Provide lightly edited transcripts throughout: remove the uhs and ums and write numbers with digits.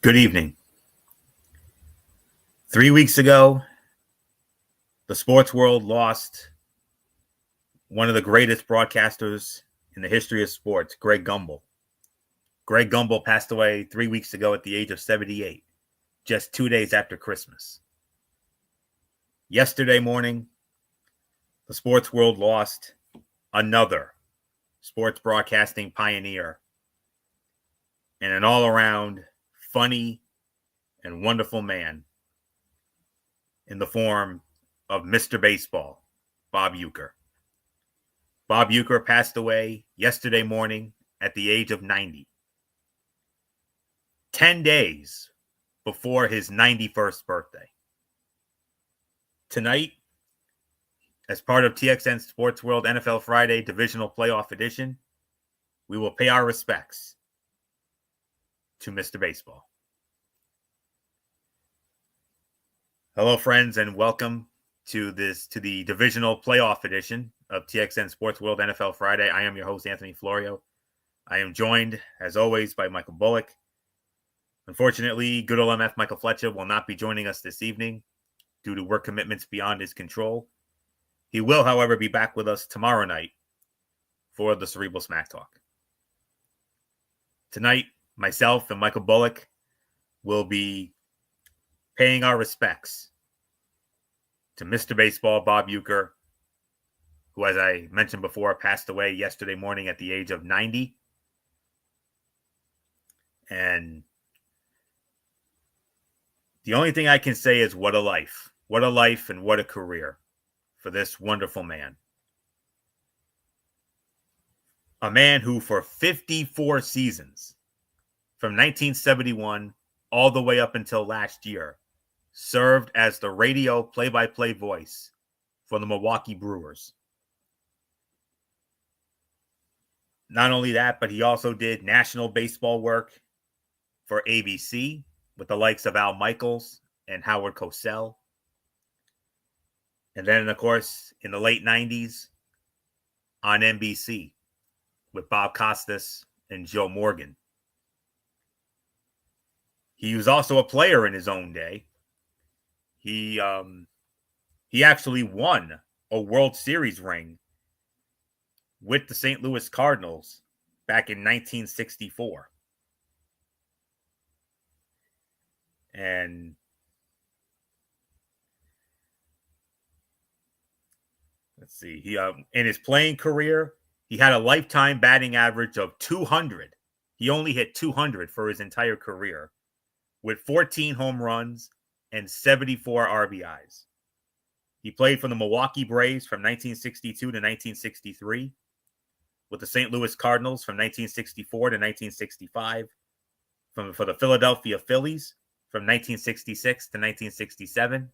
Good evening. 3 weeks ago, the sports world lost one of the greatest broadcasters in the history of sports, Greg Gumbel. Greg Gumbel passed away 3 weeks ago at the age of 78, just 2 days after Christmas. Yesterday morning, the sports world lost another sports broadcasting pioneer and an all-around funny and wonderful man in the form of Mr. Baseball, Bob Uecker. Bob Uecker passed away yesterday morning at the age of 90, 10 days before his 91st birthday. Tonight, as part of TXN Sports World NFL Friday Divisional Playoff Edition, we will pay our respects to Mr. Baseball. Hello, friends, and welcome to the Divisional Playoff Edition of TXN Sports World NFL Friday. I am your host, Anthony Florio. I am joined, as always, by Michael Bullock. Unfortunately, good old MF Michael Fletcher will not be joining us this evening due to work commitments beyond his control. He will, however, be back with us tomorrow night for the Cerebral Smack Talk. Tonight, myself and Michael Bullock will be paying our respects to Mr. Baseball, Bob Uecker, who, as I mentioned before, passed away yesterday morning at the age of 90. And the only thing I can say is what a life. What a life and what a career for this wonderful man. A man who for 54 seasons, from 1971 all the way up until last year, served as the radio play-by-play voice for the Milwaukee Brewers. Not only that, but he also did national baseball work for ABC with the likes of Al Michaels and Howard Cosell. And then, of course, in the late 90s on NBC with Bob Costas and Joe Morgan. He was also a player in his own day. He actually won a World Series ring with the St. Louis Cardinals back in 1964. And let's see, he in his playing career, he had a lifetime batting average of 200. He only hit 200 for his entire career, with 14 home runs and 74 RBIs. He played for the Milwaukee Braves from 1962 to 1963, with the St. Louis Cardinals from 1964 to 1965, for the Philadelphia Phillies from 1966 to 1967,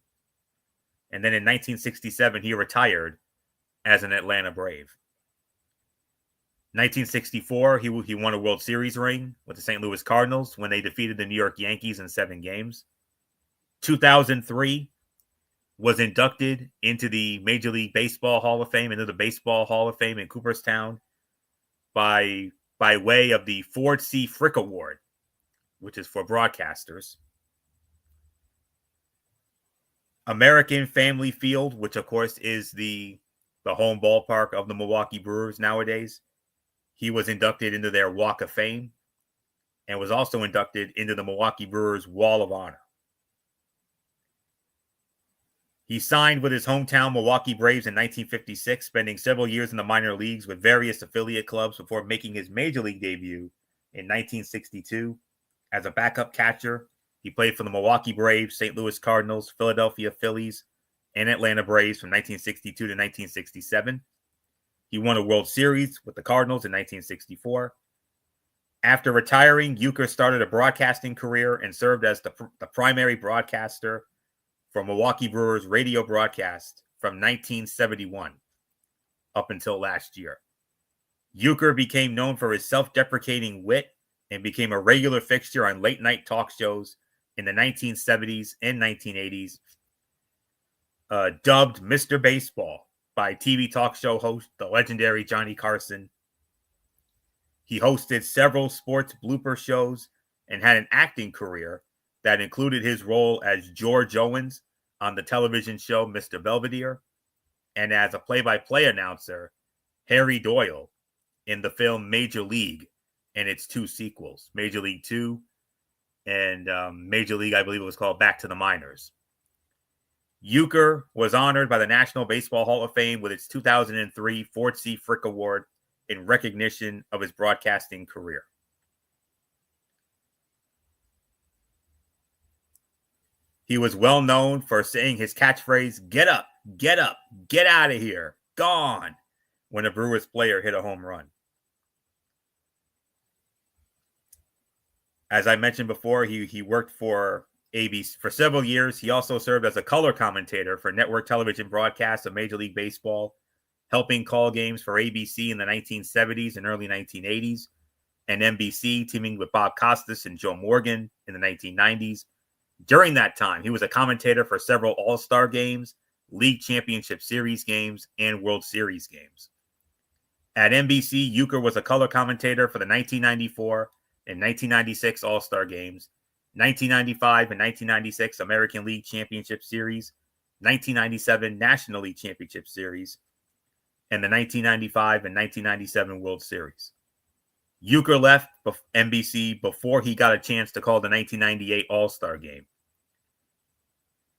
and then in 1967 he retired as an Atlanta Brave. 1964, he won a World Series ring with the St. Louis Cardinals when they defeated the New York Yankees in 7 games. 2003, was inducted into the Major League Baseball Hall of Fame, into the Baseball Hall of Fame in Cooperstown by way of the Ford C. Frick Award, which is for broadcasters. American Family Field, which of course is the home ballpark of the Milwaukee Brewers nowadays. He was inducted into their Walk of Fame and was also inducted into the Milwaukee Brewers Wall of Honor. He signed with his hometown Milwaukee Braves in 1956, spending several years in the minor leagues with various affiliate clubs before making his major league debut in 1962 as a backup catcher. He played for the Milwaukee Braves, St. Louis Cardinals, Philadelphia Phillies, and Atlanta Braves from 1962 to 1967. He won a World Series with the Cardinals in 1964. After retiring, Uecker started a broadcasting career and served as the primary broadcaster for Milwaukee Brewers radio broadcast from 1971 up until last year. Uecker became known for his self-deprecating wit and became a regular fixture on late-night talk shows in the 1970s and 1980s. Dubbed Mr. Baseball by TV talk show host, the legendary Johnny Carson. He hosted several sports blooper shows and had an acting career that included his role as George Owens on the television show Mr. Belvedere, and as a play-by-play announcer, Harry Doyle, in the film Major League and its two sequels, Major League 2 and Major League, I believe it was called Back to the Minors. Uecker was honored by the National Baseball Hall of Fame with its 2003 Ford C. Frick Award in recognition of his broadcasting career. He was well known for saying his catchphrase, "Get up, get out of here, gone," when a Brewers player hit a home run. As I mentioned before, he worked for ABC for several years. He also served as a color commentator for network television broadcasts of Major League Baseball, helping call games for ABC in the 1970s and early 1980s, and NBC, teaming with Bob Costas and Joe Morgan in the 1990s. During that time, he was a commentator for several All-Star games, League Championship Series games, and World Series games. At NBC, Uecker was a color commentator for the 1994 and 1996 All-Star games, 1995 and 1996 American League Championship Series, 1997 National League Championship Series, and the 1995 and 1997 World Series. Uecker left NBC before he got a chance to call the 1998 All-Star game.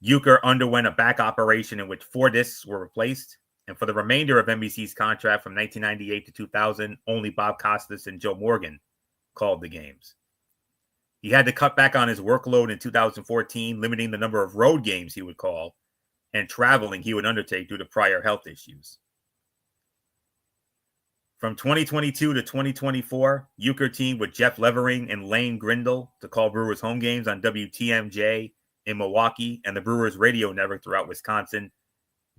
Uecker underwent a back operation in which 4 discs were replaced, and for the remainder of NBC's contract from 1998 to 2000, only Bob Costas and Joe Morgan called the games. He had to cut back on his workload in 2014, limiting the number of road games he would call and traveling he would undertake due to prior health issues. From 2022 to 2024, Uecker teamed with Jeff Levering and Lane Grindle to call Brewers home games on WTMJ in Milwaukee and the Brewers radio network throughout Wisconsin.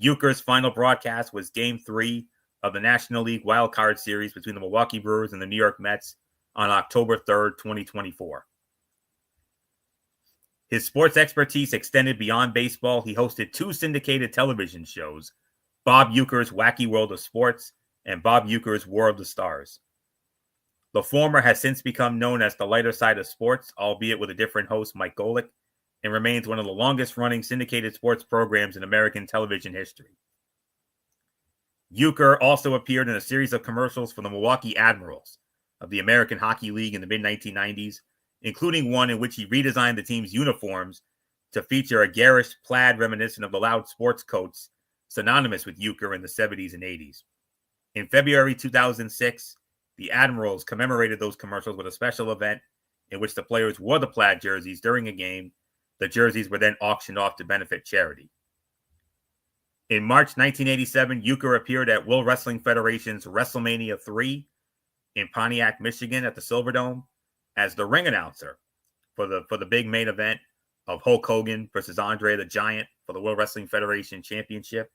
Uecker's final broadcast was Game 3 of the National League Wild Card Series between the Milwaukee Brewers and the New York Mets on October 3rd, 2024. His sports expertise extended beyond baseball. He hosted 2 syndicated television shows, Bob Uecker's Wacky World of Sports and Bob Uecker's War of the Stars. The former has since become known as The Lighter Side of Sports, albeit with a different host, Mike Golick, and remains one of the longest-running syndicated sports programs in American television history. Uecker also appeared in a series of commercials for the Milwaukee Admirals of the American Hockey League in the mid-1990s, including one in which he redesigned the team's uniforms to feature a garish plaid reminiscent of the loud sports coats synonymous with Uecker in the 70s and 80s. In February 2006, the Admirals commemorated those commercials with a special event in which the players wore the plaid jerseys during a game. The jerseys were then auctioned off to benefit charity. In March 1987, Uecker appeared at World Wrestling Federation's WrestleMania 3 in Pontiac, Michigan at the Silverdome as the ring announcer for the big main event of Hulk Hogan versus Andre the Giant for the World Wrestling Federation Championship,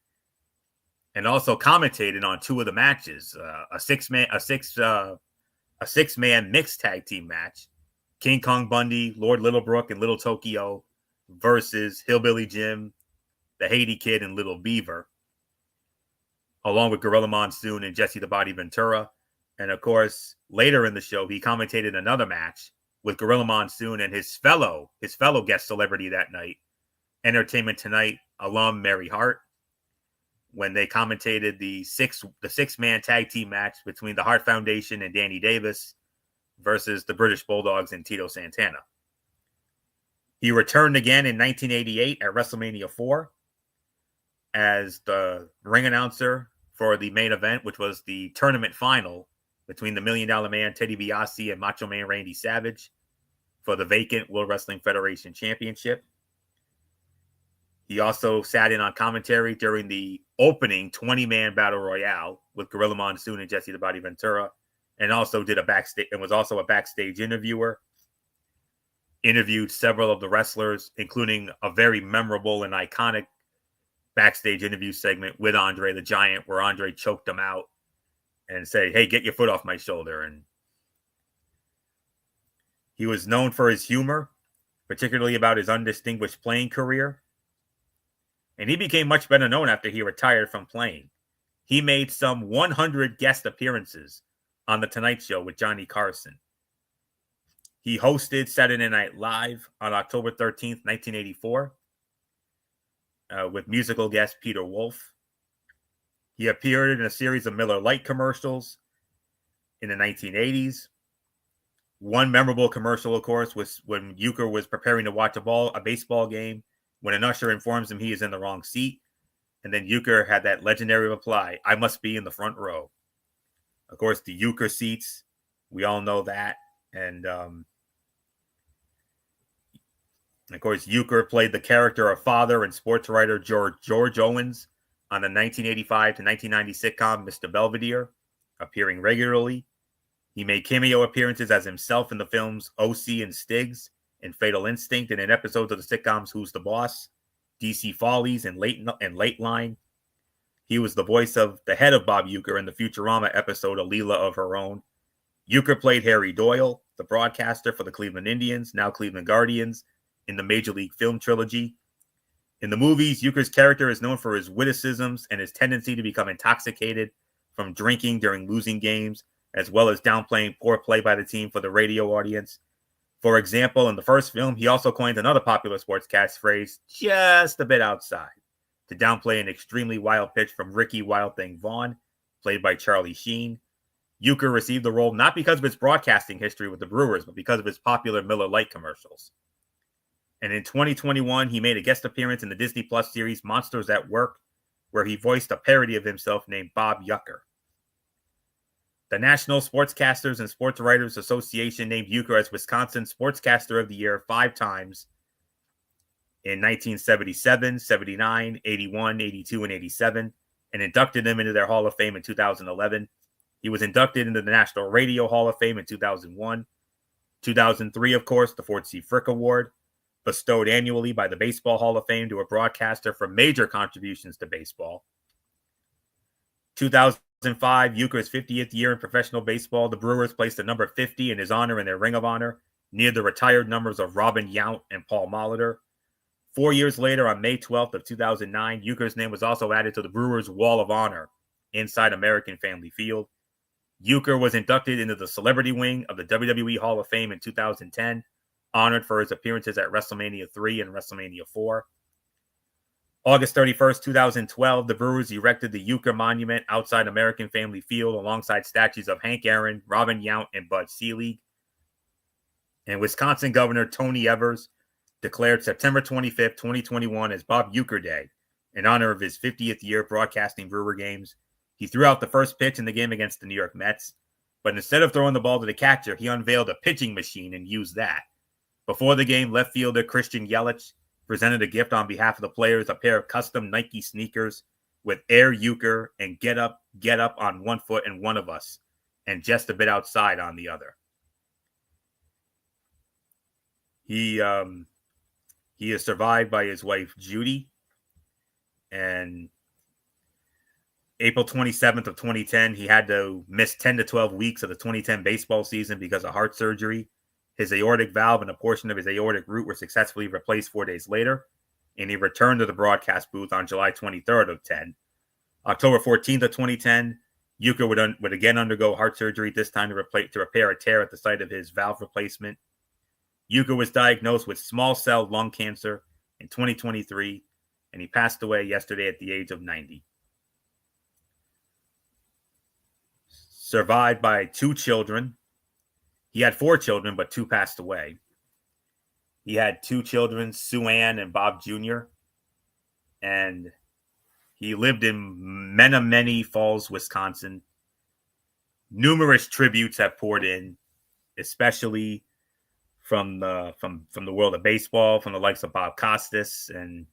and also commentated on 2 of the matches, a six-man mixed tag team match, King Kong Bundy, Lord Littlebrook, and Little Tokyo versus Hillbilly Jim, the Haiti Kid, and Little Beaver, along with Gorilla Monsoon and Jesse the Body Ventura. And of course, later in the show, he commentated another match with Gorilla Monsoon and his fellow guest celebrity that night, Entertainment Tonight alum Mary Hart, when they commentated the six-man tag team match between the Hart Foundation and Danny Davis versus the British Bulldogs and Tito Santana. He returned again in 1988 at WrestleMania 4 as the ring announcer for the main event, which was the tournament final between the $1 Million Man Teddy DiBiase and Macho Man Randy Savage for the vacant World Wrestling Federation Championship. He also sat in on commentary during the opening 20-man Battle Royale with Gorilla Monsoon and Jesse the Body Ventura, and also was also a backstage interviewer. Interviewed several of the wrestlers, including a very memorable and iconic backstage interview segment with Andre the Giant, where Andre choked him out and said, "Hey, get your foot off my shoulder." And he was known for his humor, particularly about his undistinguished playing career. And he became much better known after he retired from playing. He made some 100 guest appearances on The Tonight Show with Johnny Carson. He hosted Saturday Night Live on October 13th, 1984, with musical guest Peter Wolf. He appeared in a series of Miller Lite commercials in the 1980s. One memorable commercial, of course, was when Euchre was preparing to watch a baseball game, when an usher informs him he is in the wrong seat. And then Euchre had that legendary reply, "I must be in the front row." Of course, the Euchre seats, we all know that. And of course, Euchre played the character of father and sports writer George Owens on the 1985 to 1990 sitcom Mr. Belvedere, appearing regularly. He made cameo appearances as himself in the films O.C. and Stiggs and Fatal Instinct, and in episodes of the sitcoms Who's the Boss, DC Follies, and Late Line. He was the voice of the head of Bob Euchre in the Futurama episode A Leela of Her Own. Euchre played Harry Doyle, the broadcaster for the Cleveland Indians, now Cleveland Guardians, in the Major League film trilogy. In the movies, Euchre's character is known for his witticisms and his tendency to become intoxicated from drinking during losing games, as well as downplaying poor play by the team for the radio audience. For example, in the first film, he also coined another popular sportscast phrase, "just a bit outside," to downplay an extremely wild pitch from Ricky Wild Thing Vaughn, played by Charlie Sheen. Euchre received the role not because of his broadcasting history with the Brewers, but because of his popular Miller Lite commercials. And in 2021, he made a guest appearance in the Disney Plus series Monsters at Work, where he voiced a parody of himself named Bob Yucker. The National Sportscasters and Sports Writers Association named Euchre as Wisconsin Sportscaster of the Year 5 times in 1977, 79, 81, 82, and 87, and inducted him into their Hall of Fame in 2011. He was inducted into the National Radio Hall of Fame in 2001. 2003, of course, the Fort C. Frick Award, bestowed annually by the Baseball Hall of Fame to a broadcaster for major contributions to baseball. 2005, Euchre's 50th year in professional baseball, the Brewers placed a number 50 in his honor in their Ring of Honor, near the retired numbers of Robin Yount and Paul Molitor. 4 years later, on May 12th of 2009, Euchre's name was also added to the Brewers' Wall of Honor inside American Family Field. Euchre was inducted into the celebrity wing of the WWE Hall of Fame in 2010, honored for his appearances at WrestleMania 3 and WrestleMania 4. August 31st, 2012, the Brewers erected the Euchre Monument outside American Family Field alongside statues of Hank Aaron, Robin Yount, and Bud Selig. And Wisconsin Governor Tony Evers declared September 25th, 2021 as Bob Euchre Day in honor of his 50th year broadcasting Brewer games. He threw out the first pitch in the game against the New York Mets, but instead of throwing the ball to the catcher, he unveiled a pitching machine and used that. Before the game, left fielder Christian Yelich presented a gift on behalf of the players, a pair of custom Nike sneakers with Air Euchre and Get Up on one foot and One of Us, and Just a Bit Outside on the other. He is survived by his wife, Judy, and April 27th of 2010, he had to miss 10 to 12 weeks of the 2010 baseball season because of heart surgery. His aortic valve and a portion of his aortic root were successfully replaced 4 days later, and he returned to the broadcast booth on July 23rd of 10. October 14th of 2010, Euchre would again undergo heart surgery, this time to repair a tear at the site of his valve replacement. Euchre was diagnosed with small cell lung cancer in 2023, and he passed away yesterday at the age of 90. Survived by 2 children. He had 4 children, but 2 passed away. He had 2 children, Sue Ann and Bob Jr., and he lived in Menominee Falls, Wisconsin. Numerous tributes have poured in, especially from the world of baseball, from the likes of Bob Costas and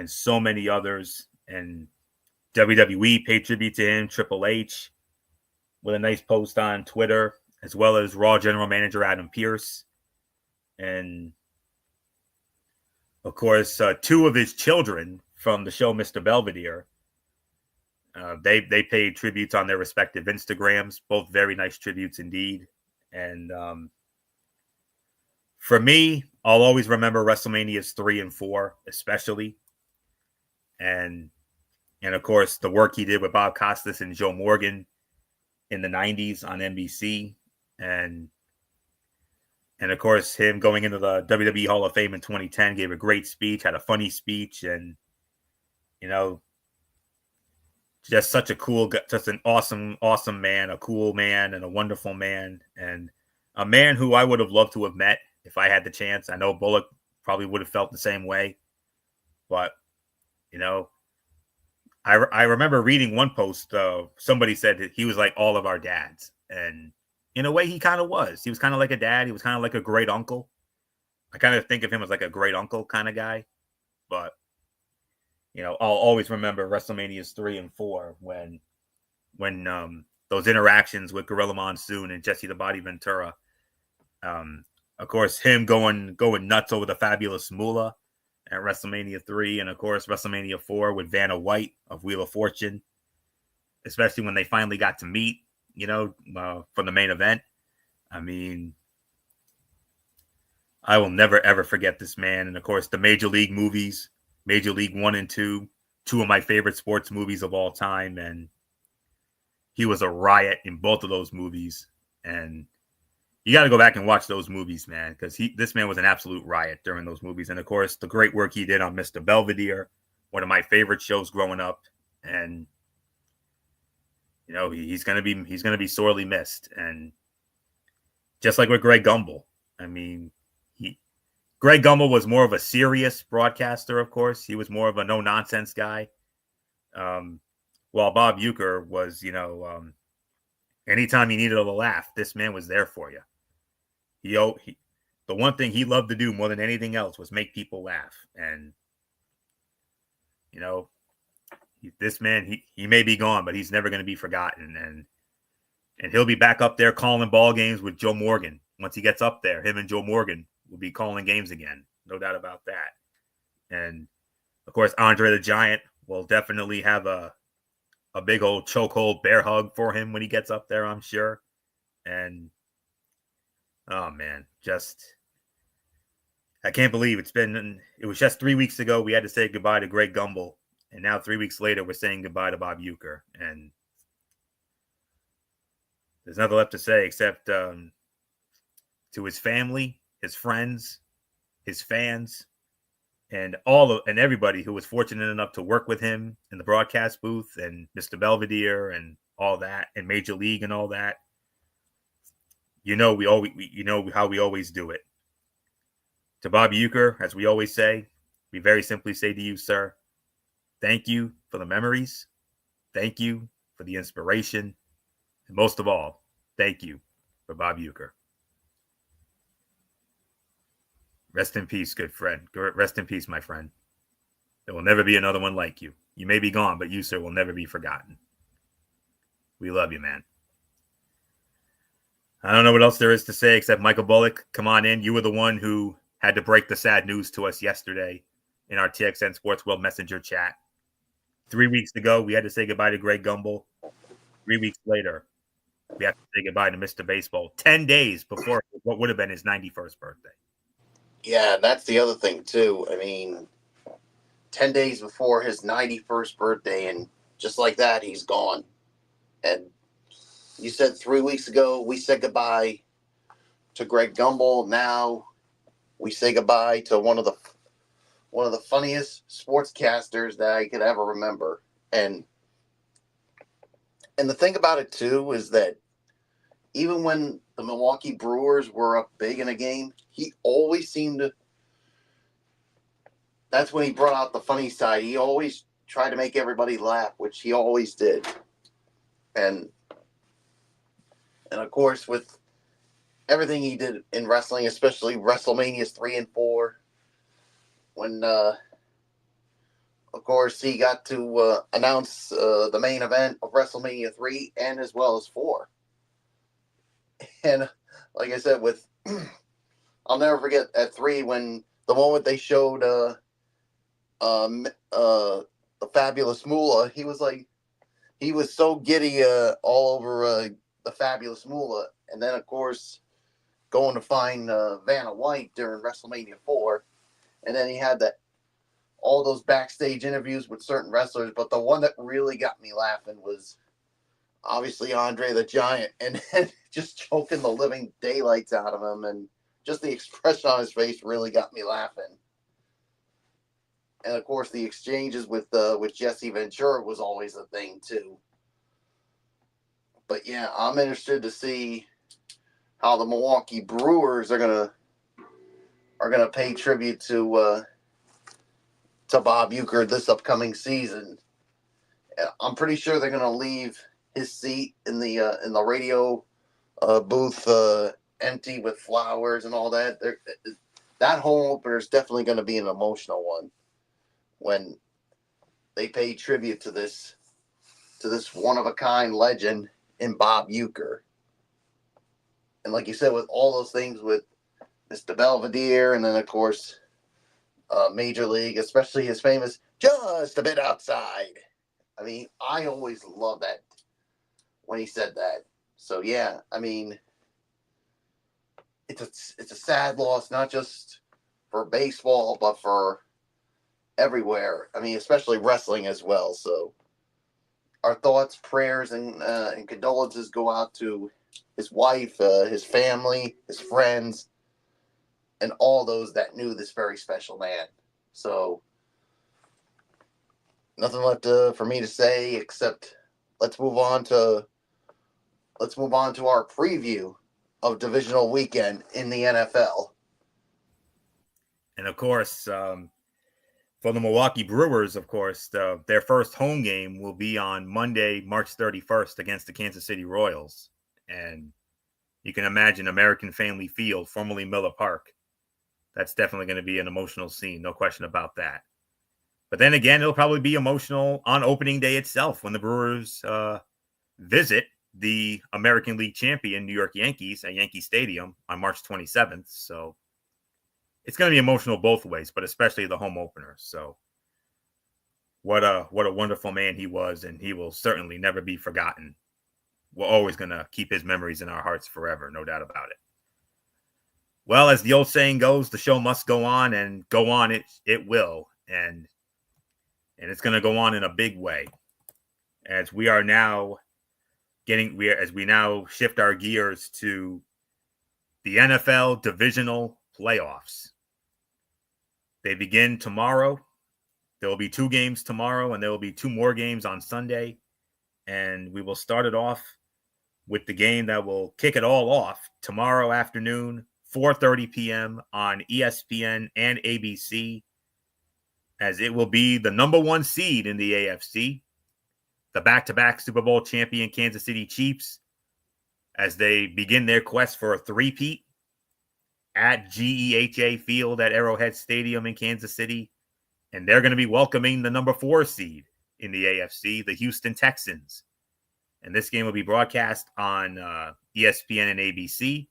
so many others. And WWE paid tribute to him, Triple H, with a nice post on Twitter, as well as Raw General Manager Adam Pearce. And, of course, 2 of his children from the show Mr. Belvedere, they paid tributes on their respective Instagrams, both very nice tributes indeed. And for me, I'll always remember WrestleManias 3 and 4, especially. And of course, the work he did with Bob Costas and Joe Morgan in the 90s on NBC. And And of course, him going into the WWE Hall of Fame in 2010 gave a great speech, had a funny speech, and you know, just such a cool, just an awesome man, a cool man, and a wonderful man, and a man who I would have loved to have met if I had the chance. I know Bullock probably would have felt the same way, but you know, I remember reading one post. Somebody said that he was like all of our dads, and in a way, he kind of was. He was kind of like a dad. He was kind of like a great uncle. I kind of think of him as like a great uncle kind of guy, but I'll always remember WrestleManias 3 and 4 when those interactions with Gorilla Monsoon and Jesse the Body Ventura. Of course, him going nuts over the Fabulous Moolah at WrestleMania 3, and of course WrestleMania 4 with Vanna White of Wheel of Fortune, especially when they finally got to meet, for the main event. I mean, I will never ever forget this man, and of course the Major League movies, Major League 1 and 2, two of my favorite sports movies of all time, and he was a riot in both of those movies. And you got to go back and watch those movies, man, because this man was an absolute riot during those movies. And of course, the great work he did on Mr. Belvedere, one of my favorite shows growing up, and he's gonna be sorely missed. And just like with Greg Gumbel, I mean, Greg Gumbel was more of a serious broadcaster. Of course, he was more of a no nonsense guy. While Bob Uecker was, anytime you needed a laugh, this man was there for you. The one thing he loved to do more than anything else was make people laugh. And, this man, he may be gone, but he's never going to be forgotten. And he'll be back up there calling ball games with Joe Morgan. Once he gets up there, him and Joe Morgan will be calling games again. No doubt about that. And, of course, Andre the Giant will definitely have a big old chokehold bear hug for him when he gets up there, I'm sure. And oh man, I can't believe it was just 3 weeks ago we had to say goodbye to Greg Gumbel, and now 3 weeks later we're saying goodbye to Bob Uecker. And there's nothing left to say except to his family, his friends, his fans, and everybody who was fortunate enough to work with him in the broadcast booth, and Mr. Belvedere and all that, and Major League and all that. We how we always do it. To Bob Uecker, as we always say, we very simply say to you, sir, thank you for the memories. Thank you for the inspiration. And most of all, thank you for Bob Uecker. Rest in peace, good friend. Rest in peace, my friend. There will never be another one like you. You may be gone, but you, sir, will never be forgotten. We love you, man. I don't know what else there is to say except Michael Bullock, come on in. You were the one who had to break the sad news to us yesterday in our TXN Sports World Messenger chat. 3 weeks ago, we had to say goodbye to Greg Gumbel. 3 weeks later, we have to say goodbye to Mr. Baseball. 10 days before what would have been his 91st birthday. Yeah, that's the other thing, too. I mean, 10 days before his 91st birthday, and just like that, he's gone. And you said 3 weeks ago we said goodbye to Greg Gumbel. Now we say goodbye to one of the funniest sportscasters that I could ever remember. And the thing about it, too, is that even when the Milwaukee Brewers were up big in a game, he always seemed to... That's when he brought out the funny side. He always tried to make everybody laugh, which he always did. And of course, with everything he did in wrestling, especially WrestleManias 3 and 4, when, of course, he got to announce the main event of WrestleMania 3 and as well as 4. And like I said, I'll never forget at 3 when the moment they showed the Fabulous Moolah, he was so giddy all over the Fabulous Moolah. And then, of course, going to find Vanna White during WrestleMania 4. And then he had all those backstage interviews with certain wrestlers. But the one that really got me laughing was obviously Andre the Giant. And just choking the living daylights out of him and just the expression on his face really got me laughing. And of course, the exchanges with Jesse Ventura was always a thing too. But yeah, I'm interested to see how the Milwaukee Brewers are gonna pay tribute to Bob Uecker this upcoming season. I'm pretty sure they're gonna leave his seat in the radio booth empty with flowers and all that. That home opener is definitely going to be an emotional one when they pay tribute to this one of a kind legend in Bob Uecker. And like you said, with all those things with Mr. Belvedere, and then of course Major League, especially his famous "just a bit outside." I mean, I always love that when he said that. So yeah, I mean, it's a sad loss, not just for baseball, but for everywhere. I mean, especially wrestling as well. So our thoughts, prayers, and condolences go out to his wife, his family, his friends, and all those that knew this very special man. So nothing left for me to say except let's move on to our preview of divisional weekend in the NFL. And of course, for the Milwaukee Brewers, of course, their first home game will be on Monday, March 31st against the Kansas City Royals. And you can imagine American Family Field, formerly Miller Park. That's definitely going to be an emotional scene, no question about that. But then again, it'll probably be emotional on opening day itself when the Brewers visit the American League champion New York Yankees at Yankee Stadium on March 27th. So it's going to be emotional both ways, but especially the home opener. So what a wonderful man he was, and he will certainly never be forgotten. We're always going to keep his memories in our hearts forever, no doubt about it. Well, as the old saying goes, the show must go on, and go on it will. And it's going to go on in a big way as we are now as we now shift our gears to the NFL Divisional playoffs. They begin tomorrow. There will be 2 games tomorrow, and there will be 2 more games on Sunday. And we will start it off with the game that will kick it all off tomorrow afternoon, 4:30 p.m. on ESPN and ABC, as it will be the number 1 seed in the AFC, the back-to-back Super Bowl champion Kansas City Chiefs, as they begin their quest for a three-peat at GEHA Field at Arrowhead Stadium in Kansas City. And they're going to be welcoming the number 4 seed in the AFC, the Houston Texans. And this game will be broadcast on ESPN and ABC.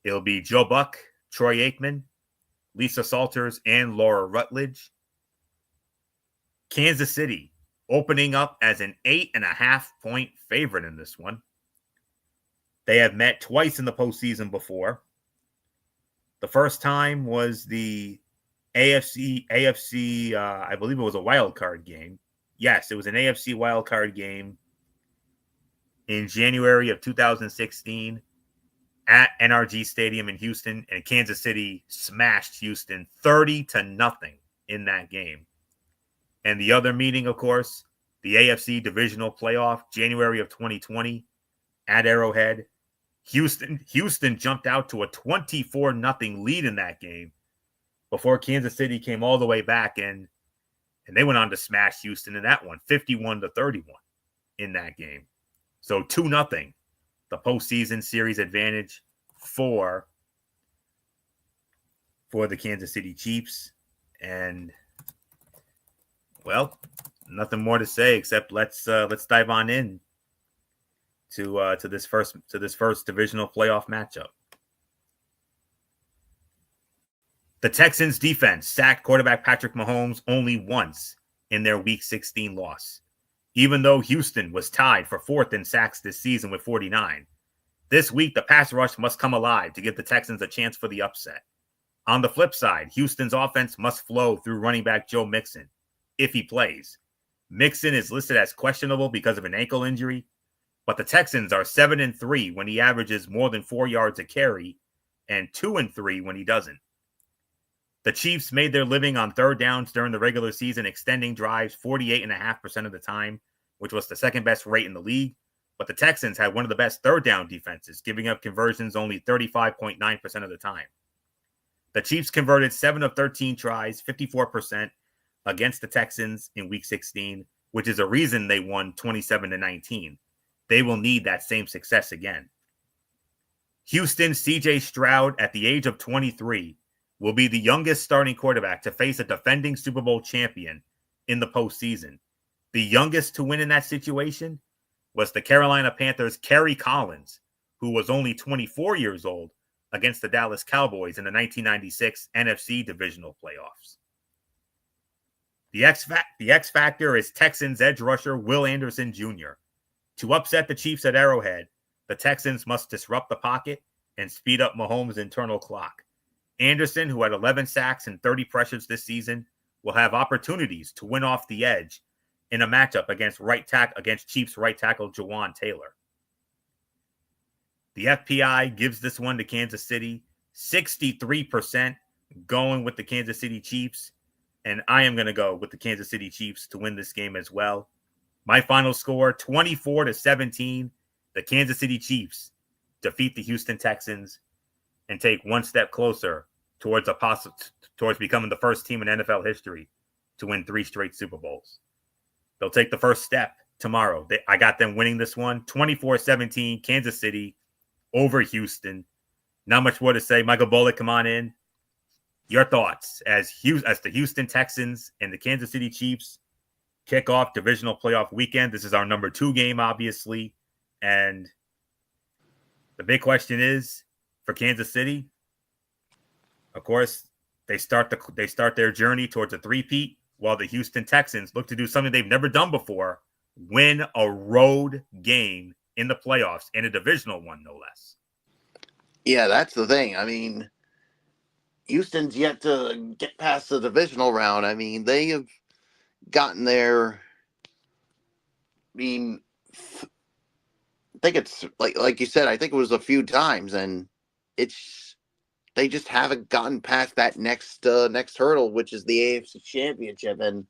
It'll be Joe Buck, Troy Aikman, Lisa Salters, and Laura Rutledge. Kansas City opening up as an 8.5-point favorite in this one. They have met twice in the postseason before. The first time was the AFC, I believe it was a wild card game. Yes, it was an AFC wild card game in January of 2016 at NRG Stadium in Houston, and Kansas City smashed Houston 30-0 in that game. And the other meeting, of course, the AFC Divisional Playoff, January of 2020 at Arrowhead. Houston jumped out to a 24-0 lead in that game before Kansas City came all the way back, and they went on to smash Houston in that one, 51-31 in that game. So 2-0, the postseason series advantage for the Kansas City Chiefs. And well, nothing more to say except let's dive on in to this first divisional playoff matchup. The Texans defense sacked quarterback Patrick Mahomes only once in their Week 16 loss, even though Houston was tied for 4th in sacks this season with 49. This week, the pass rush must come alive to give the Texans a chance for the upset. On the flip side, Houston's offense must flow through running back Joe Mixon, if he plays. Mixon is listed as questionable because of an ankle injury, but the Texans are 7-3 when he averages more than 4 yards a carry and 2-3 when he doesn't. The Chiefs made their living on third downs during the regular season, extending drives 48.5% of the time, which was the second best rate in the league. But the Texans had one of the best third down defenses, giving up conversions only 35.9% of the time. The Chiefs converted 7 of 13 tries, 54%, against the Texans in Week 16, which is a reason they won 27-19. They will need that same success again. Houston's C.J. Stroud, at the age of 23, will be the youngest starting quarterback to face a defending Super Bowl champion in the postseason. The youngest to win in that situation was the Carolina Panthers' Kerry Collins, who was only 24 years old, against the Dallas Cowboys in the 1996 NFC Divisional playoffs. The X factor is Texans edge rusher Will Anderson Jr. To upset the Chiefs at Arrowhead, the Texans must disrupt the pocket and speed up Mahomes' internal clock. Anderson, who had 11 sacks and 30 pressures this season, will have opportunities to win off the edge in a matchup against Chiefs right tackle Jawan Taylor. The FPI gives this one to Kansas City, 63% going with the Kansas City Chiefs, and I am going to go with the Kansas City Chiefs to win this game as well. My final score, 24-17. The Kansas City Chiefs defeat the Houston Texans and take one step closer towards becoming the first team in NFL history to win 3 straight Super Bowls. They'll take the first step tomorrow. I got them winning this one, 24-17, Kansas City over Houston. Not much more to say. Michael Bullock, come on in. Your thoughts as the Houston Texans and the Kansas City Chiefs kick off divisional playoff weekend. This is our number 2 game, obviously. And the big question is, for Kansas City, of course, they start their journey towards a three-peat, while the Houston Texans look to do something they've never done before, win a road game in the playoffs, and a divisional one, no less. Yeah, that's the thing. I mean, Houston's yet to get past the divisional round. I mean, they have gotten there. I mean, I think it's like you said, I think it was a few times, and they just haven't gotten past that next hurdle, which is the AFC Championship. And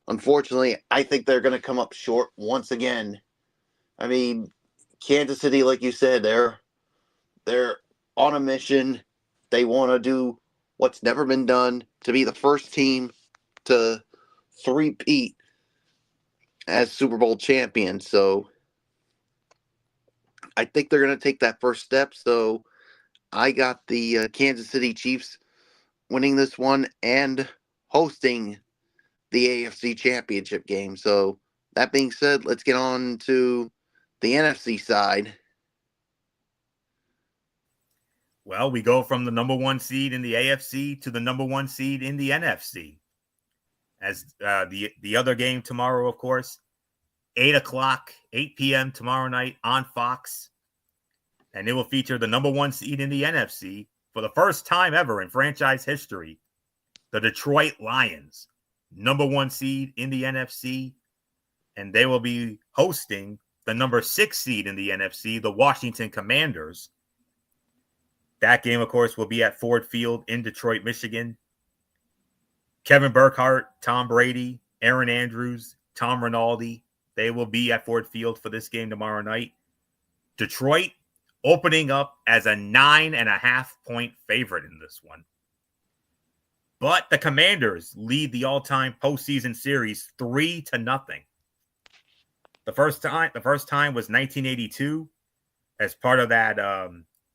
unfortunately, I think they're going to come up short once again. I mean, Kansas City, like you said, they're on a mission. They want to do what's never been done, to be the first team to three-peat as Super Bowl champions. So I think they're going to take that first step. So I got the Kansas City Chiefs winning this one and hosting the AFC Championship game. So that being said, let's get on to the NFC side. Well, we go from the number 1 seed in the AFC to the number 1 seed in the NFC. As the other game tomorrow, of course, 8 p.m. tomorrow night on Fox. And it will feature the number 1 seed in the NFC for the first time ever in franchise history, the Detroit Lions, number 1 seed in the NFC. And they will be hosting the number 6 seed in the NFC, the Washington Commanders. That game, of course, will be at Ford Field in Detroit, Michigan. Kevin Burkhardt, Tom Brady, Aaron Andrews, Tom Rinaldi, they will be at Ford Field for this game tomorrow night. Detroit opening up as a 9.5-point favorite in this one. But the Commanders lead the all-time postseason series 3-0. The first time was 1982 as part of that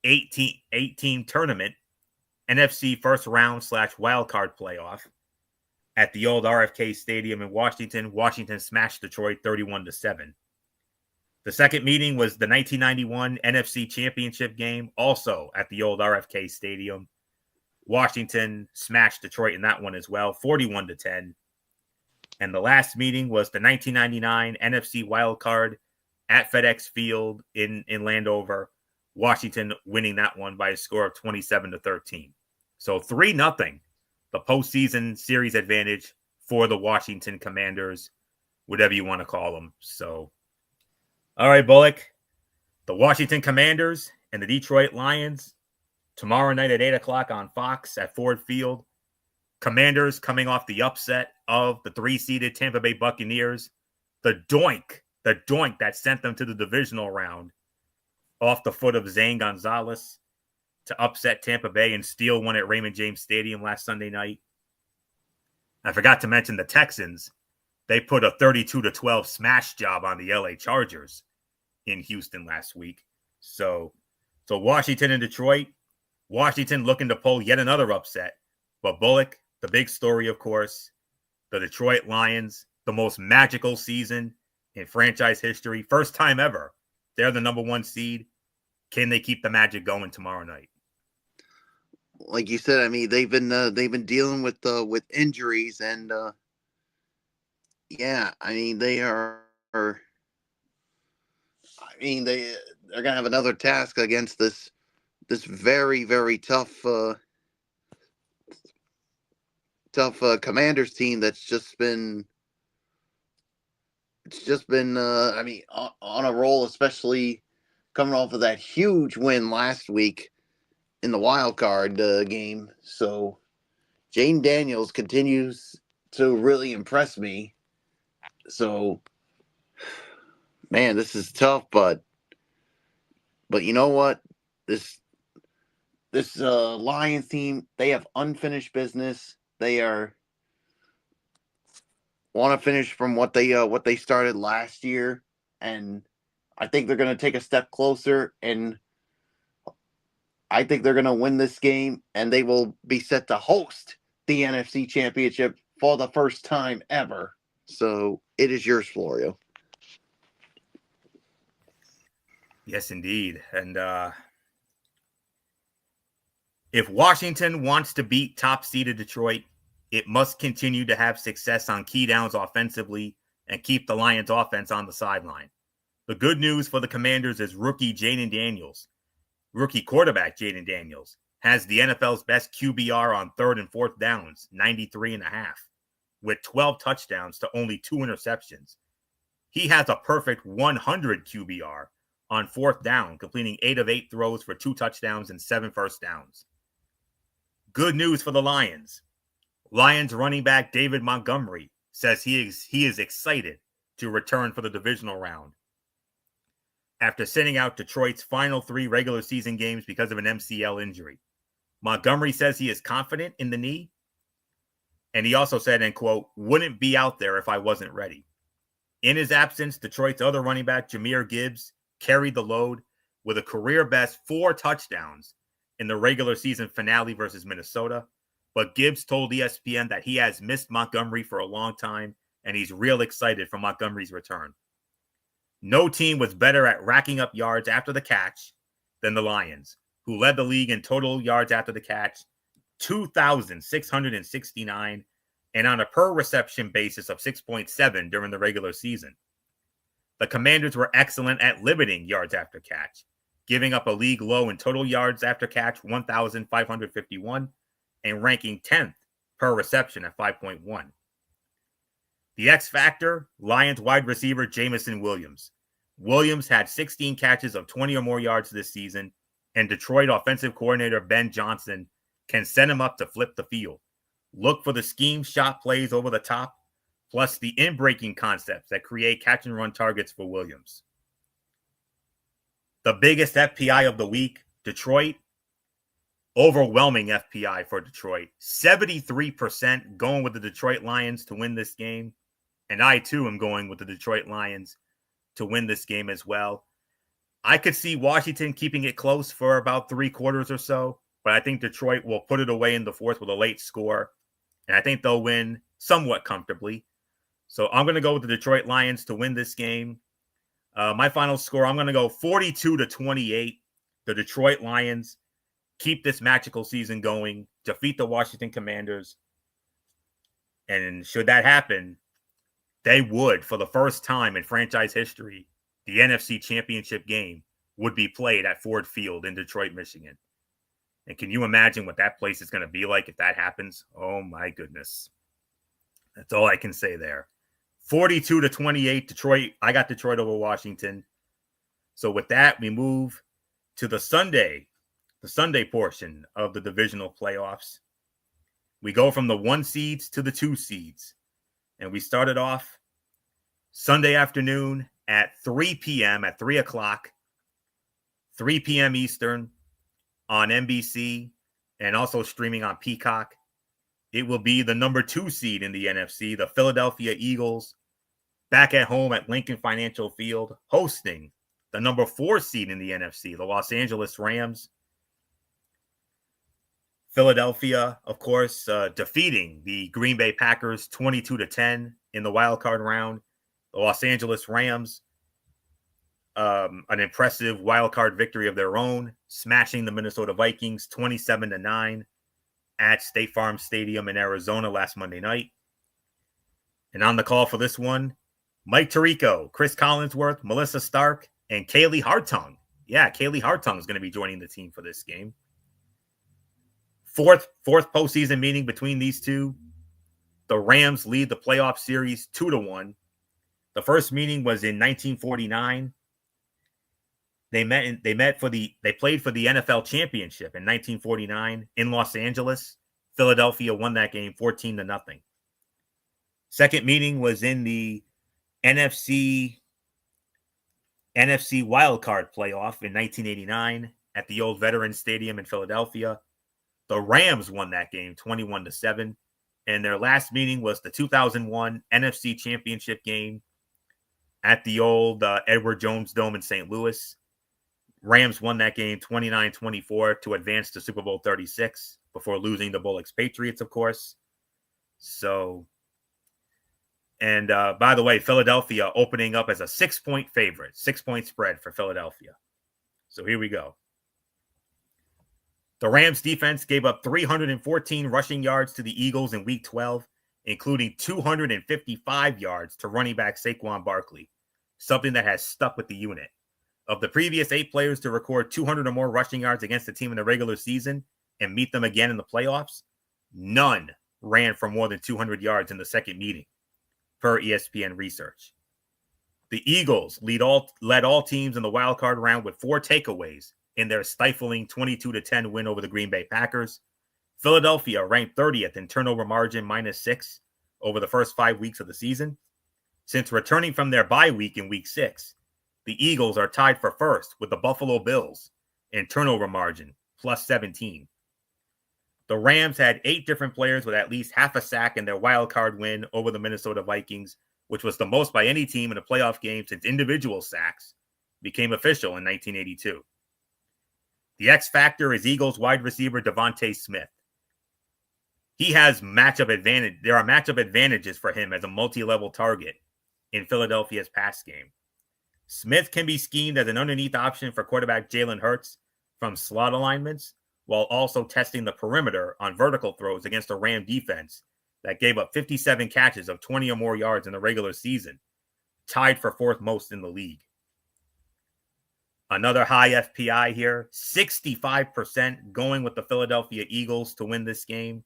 18 tournament, NFC first round / wild card playoff at the old RFK Stadium in Washington. Washington smashed Detroit 31-7. The second meeting was the 1991 NFC Championship game, also at the old RFK Stadium. Washington smashed Detroit in that one as well, 41-10. And the last meeting was the 1999 NFC wild card at FedEx Field in Landover. Washington winning that one by a score of 27-13. So 3-0, the postseason series advantage for the Washington Commanders, whatever you want to call them. So, all right, Bullock, the Washington Commanders and the Detroit Lions, Tomorrow night at 8 o'clock on Fox at Ford Field, Commanders coming off the upset of the 3-seeded Tampa Bay Buccaneers. The doink that sent them to the divisional round off the foot of Zane Gonzalez to upset Tampa Bay and steal one at Raymond James Stadium last Sunday night. I forgot to mention the Texans. They put a 32-12 smash job on the LA Chargers in Houston last week. So Washington and Detroit. Washington looking to pull yet another upset. But Bullock, the big story, of course, the Detroit Lions, the most magical season in franchise history. First time ever. They're the number 1 seed. Can they keep the magic going tomorrow night? Like you said, I mean, they've been dealing with injuries, and yeah, I mean, they're gonna have another task against this very, very tough Commanders team that's just been I mean, on a roll, especially coming off of that huge win last week in the wild card game. So Jane Daniels continues to really impress me. So, man, this is tough, but you know what? This Lions team, they have unfinished business. They want to finish from what they started last year, and I think they're going to take a step closer, and I think they're going to win this game, and they will be set to host the NFC Championship for the first time ever. So it is yours, Florio. Yes, indeed. And if Washington wants to beat top-seeded Detroit, it must continue to have success on key downs offensively and keep the Lions' offense on the sideline. The good news for the Commanders is rookie quarterback Jaden Daniels has the NFL's best QBR on 3rd and 4th downs, 93.5, with 12 touchdowns to only 2 interceptions. He has a perfect 100 QBR on 4th down, completing 8 of 8 throws for 2 touchdowns and 7 first downs. Good news for the Lions. Lions running back David Montgomery says he is excited to return for the divisional round. After sitting out Detroit's final 3 regular season games because of an MCL injury, Montgomery says he is confident in the knee. And he also said, and quote, wouldn't be out there if I wasn't ready. In his absence, Detroit's other running back, Jahmyr Gibbs, carried the load with a career-best 4 touchdowns in the regular season finale versus Minnesota. But Gibbs told ESPN that he has missed Montgomery for a long time, and he's real excited for Montgomery's return. No team was better at racking up yards after the catch than the Lions, who led the league in total yards after the catch, 2,669, and on a per-reception basis of 6.7 during the regular season. The Commanders were excellent at limiting yards after catch, giving up a league low in total yards after catch, 1,551, and ranking 10th per reception at 5.1. The X factor, Lions wide receiver Jameson Williams. Williams had 16 catches of 20 or more yards this season, and Detroit offensive coordinator Ben Johnson can set him up to flip the field. Look for the scheme shot plays over the top, plus the in-breaking concepts that create catch-and-run targets for Williams. The biggest FPI of the week, Detroit. Overwhelming FPI for Detroit. 73% going with the Detroit Lions to win this game. And I, too, am going with the Detroit Lions to win this game as well. I could see Washington keeping it close for about 3 quarters or so, but I think Detroit will put it away in the 4th with a late score. And I think they'll win somewhat comfortably. So I'm going to go with the Detroit Lions to win this game. My final score, I'm going to go 42-28. The Detroit Lions keep this magical season going, defeat the Washington Commanders. And should that happen, they would, for the first time in franchise history, the NFC Championship game would be played at Ford Field in Detroit, Michigan. And can you imagine what that place is going to be like if that happens? Oh, my goodness. That's all I can say there. 42-28, Detroit. I got Detroit over Washington. So with that, we move to the Sunday the Sunday portion of the divisional playoffs. We go from the 1 seeds to the 2 seeds. And we started off Sunday afternoon at 3 p.m., at 3 o'clock, 3 p.m. Eastern on NBC and also streaming on Peacock. It will be the number 2 seed in the NFC, the Philadelphia Eagles, back at home at Lincoln Financial Field, hosting the number 4 seed in the NFC, the Los Angeles Rams. Philadelphia, of course, defeating the Green Bay Packers 22-10 in the wild card round. The Los Angeles Rams, an impressive wild card victory of their own, smashing the Minnesota Vikings 27-9 at State Farm Stadium in Arizona last Monday night. And on the call for this one, Mike Tirico, Chris Collinsworth, Melissa Stark, and Kaylee Hartung. Yeah, Kaylee Hartung is going to be joining the team for this game. Fourth postseason meeting between these two. The Rams lead the playoff series 2-1. The first meeting was in 1949. They played for the NFL championship in 1949 in Los Angeles. Philadelphia won that game 14-0. Second meeting was in the NFC wildcard playoff in 1989 at the old Veterans Stadium in Philadelphia. The Rams won that game 21-7. And their last meeting was the 2001 NFC Championship game at the old Edward Jones Dome in St. Louis. Rams won that game 29-24 to advance to Super Bowl 36 before losing to Bullock's Patriots, of course. So, and by the way, Philadelphia opening up as a 6-point favorite, 6-point spread for Philadelphia. So here we go. The Rams defense gave up 314 rushing yards to the Eagles in Week 12, including 255 yards to running back Saquon Barkley, something that has stuck with the unit. Of the previous 8 players to record 200 or more rushing yards against the team in the regular season and meet them again in the playoffs, none ran for more than 200 yards in the second meeting, per ESPN research. The Eagles led all teams in the wild card round with 4 takeaways in their stifling 22-10 win over the Green Bay Packers. Philadelphia ranked 30th in turnover margin, -6 over the first 5 weeks of the season. Since returning from their bye week in Week 6, the Eagles are tied for first with the Buffalo Bills in turnover margin, +17. The Rams had 8 different players with at least half a sack in their wild card win over the Minnesota Vikings, which was the most by any team in a playoff game since individual sacks became official in 1982. The X factor is Eagles wide receiver Devontae Smith. He has matchup advantage. There are matchup advantages for him as a multi-level target in Philadelphia's pass game. Smith can be schemed as an underneath option for quarterback Jalen Hurts from slot alignments, while also testing the perimeter on vertical throws against a Ram defense that gave up 57 catches of 20 or more yards in the regular season, tied for 4th most in the league. Another high FPI here, 65% going with the Philadelphia Eagles to win this game.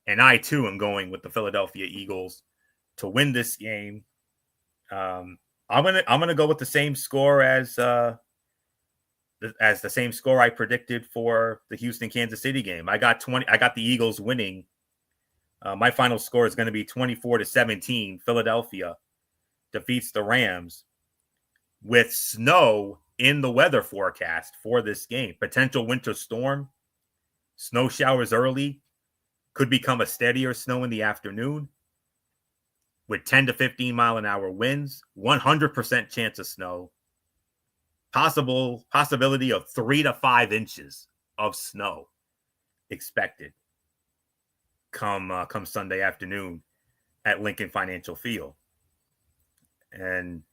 And I, too, am going with the Philadelphia Eagles to win this game. I'm gonna go with the same score as the same score I predicted for the Houston Kansas City game. I got the Eagles winning. My final score is going to be 24-17. Philadelphia defeats the Rams with snow in the weather forecast for this game. Potential winter storm, snow showers early, could become a steadier snow in the afternoon with 10 to 15 mile an hour winds, 100% chance of snow, possibility of 3 to 5 inches of snow expected come Sunday afternoon at Lincoln Financial Field. And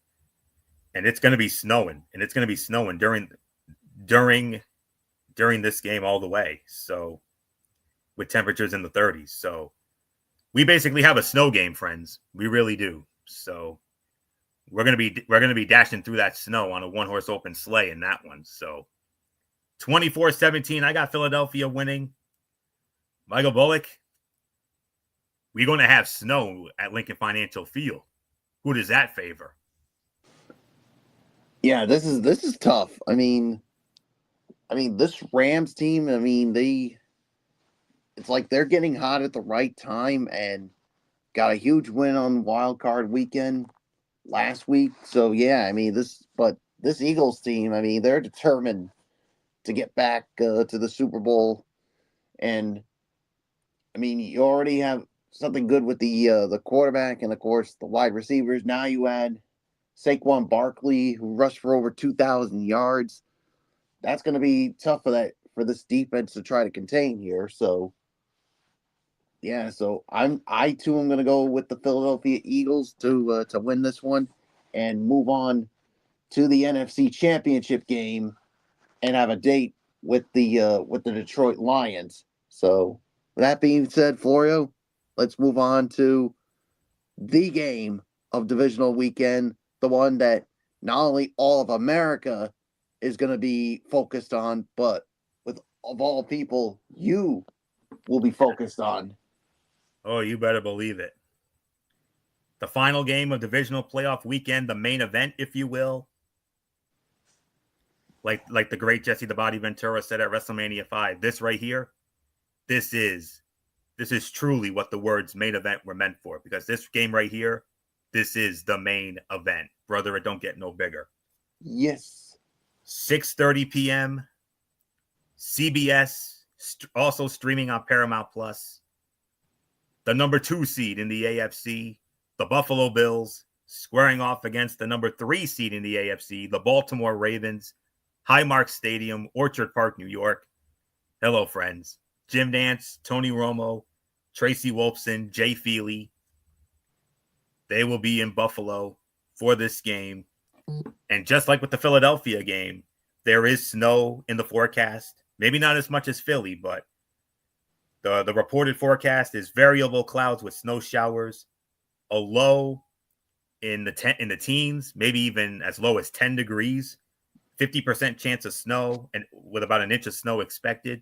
it's going to be snowing, and it's going to be snowing during this game all the way. So with temperatures in the 30s. So we basically have a snow game, friends. We really do. So we're going to be dashing through that snow on a 1-horse open sleigh in that one. So 24-17, I got Philadelphia winning. Michael Bullock, we're going to have snow at Lincoln Financial Field. Who does that favor? Yeah, this is tough. I mean, I mean, this Rams team, I mean, it's like they're getting hot at the right time and got a huge win on wild card weekend last week. So yeah, I mean this Eagles team, I mean they're determined to get back to the Super Bowl, and I mean you already have something good with the quarterback and of course the wide receivers. Now you add Saquon Barkley who rushed for over 2,000 yards. That's going to be tough for this defense to try to contain here. So yeah, so I too am going to go with the Philadelphia Eagles to win this one and move on to the NFC Championship game and have a date with the Detroit Lions. So with that being said, Florio, let's move on to the game of divisional weekend, the one that not only all of America is going to be focused on, but with of all people, you will be focused on. Oh, you better believe it. The final game of divisional playoff weekend, the main event, if you will. Like the great Jesse the Body Ventura said at WrestleMania 5, this right here, this is truly what the words main event were meant for, because this game right here, this is the main event. Brother, it don't get no bigger. Yes. 6:30 p.m. CBS, also streaming on Paramount Plus. The number 2 seed in the AFC, the Buffalo Bills, squaring off against the number 3 seed in the AFC, the Baltimore Ravens, Highmark Stadium, Orchard Park, New York. Hello, friends. Jim Nance, Tony Romo, Tracy Wolfson, Jay Feely. They will be in Buffalo for this game. And just like with the Philadelphia game, there is snow in the forecast. Maybe not as much as Philly, but the reported forecast is variable clouds with snow showers, a low in the teens, maybe even as low as 10 degrees, 50% chance of snow, and with about an inch of snow expected.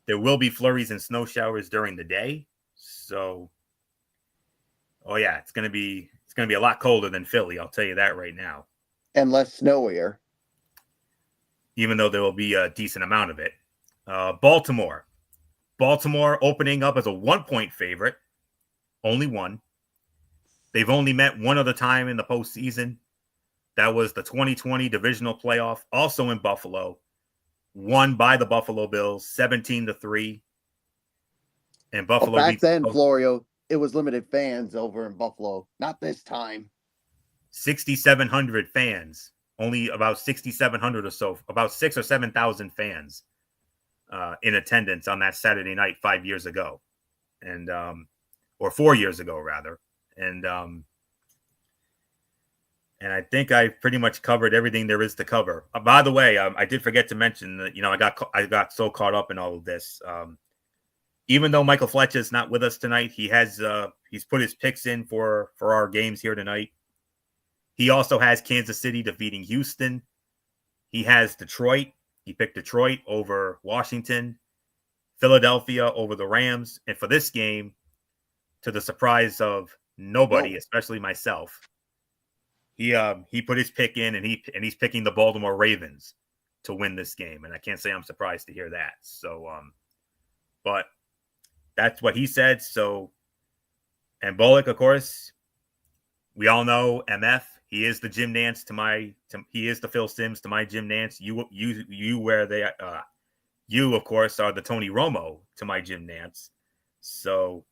There will be flurries and snow showers during the day. So, oh yeah, it's gonna be a lot colder than Philly. I'll tell you that right now. And less snowier. Even though there will be a decent amount of it. Baltimore opening up as a 1-point favorite, only one. They've only met one other time in the postseason. That was the 2020 divisional playoff, also in Buffalo, won by the Buffalo Bills, 17-3. And Buffalo Well, back beats then, Florio, it was limited fans over in Buffalo. Not this time. 6,700 fans, only about 6,700 or so, about 6,000 or 7,000 fans in attendance on that Saturday night 5 years ago, and or 4 years ago rather, and I think I pretty much covered everything there is to cover. By the way, I did forget to mention that I got so caught up in all of this. Even though Michael Fletcher is not with us tonight, he's put his picks in for our games here tonight. He also has Kansas City defeating Houston. He has Detroit. He picked Detroit over Washington, Philadelphia over the Rams, and for this game, to the surprise of nobody, especially myself, he put his pick in, and he's picking the Baltimore Ravens to win this game, and I can't say I'm surprised to hear that. So, but that's what he said. So, and Bullock, of course, we all know MF. He is the Jim Nance he is the Phil Simms to my Jim Nance. You of course are the Tony Romo to my Jim Nance. So,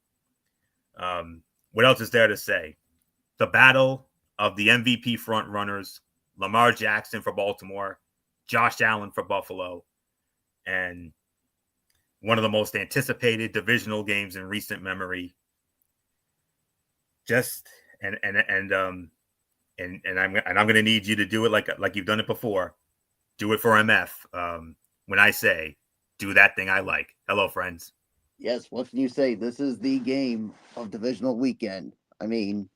what else is there to say? The battle of the MVP front runners: Lamar Jackson for Baltimore, Josh Allen for Buffalo, and one of the most anticipated divisional games in recent memory. Just and I'm going to need you to do it like you've done it before. Do it for MF. When I say, do that thing I like. Hello, friends. Yes, what can you say? This is the game of divisional weekend. I mean,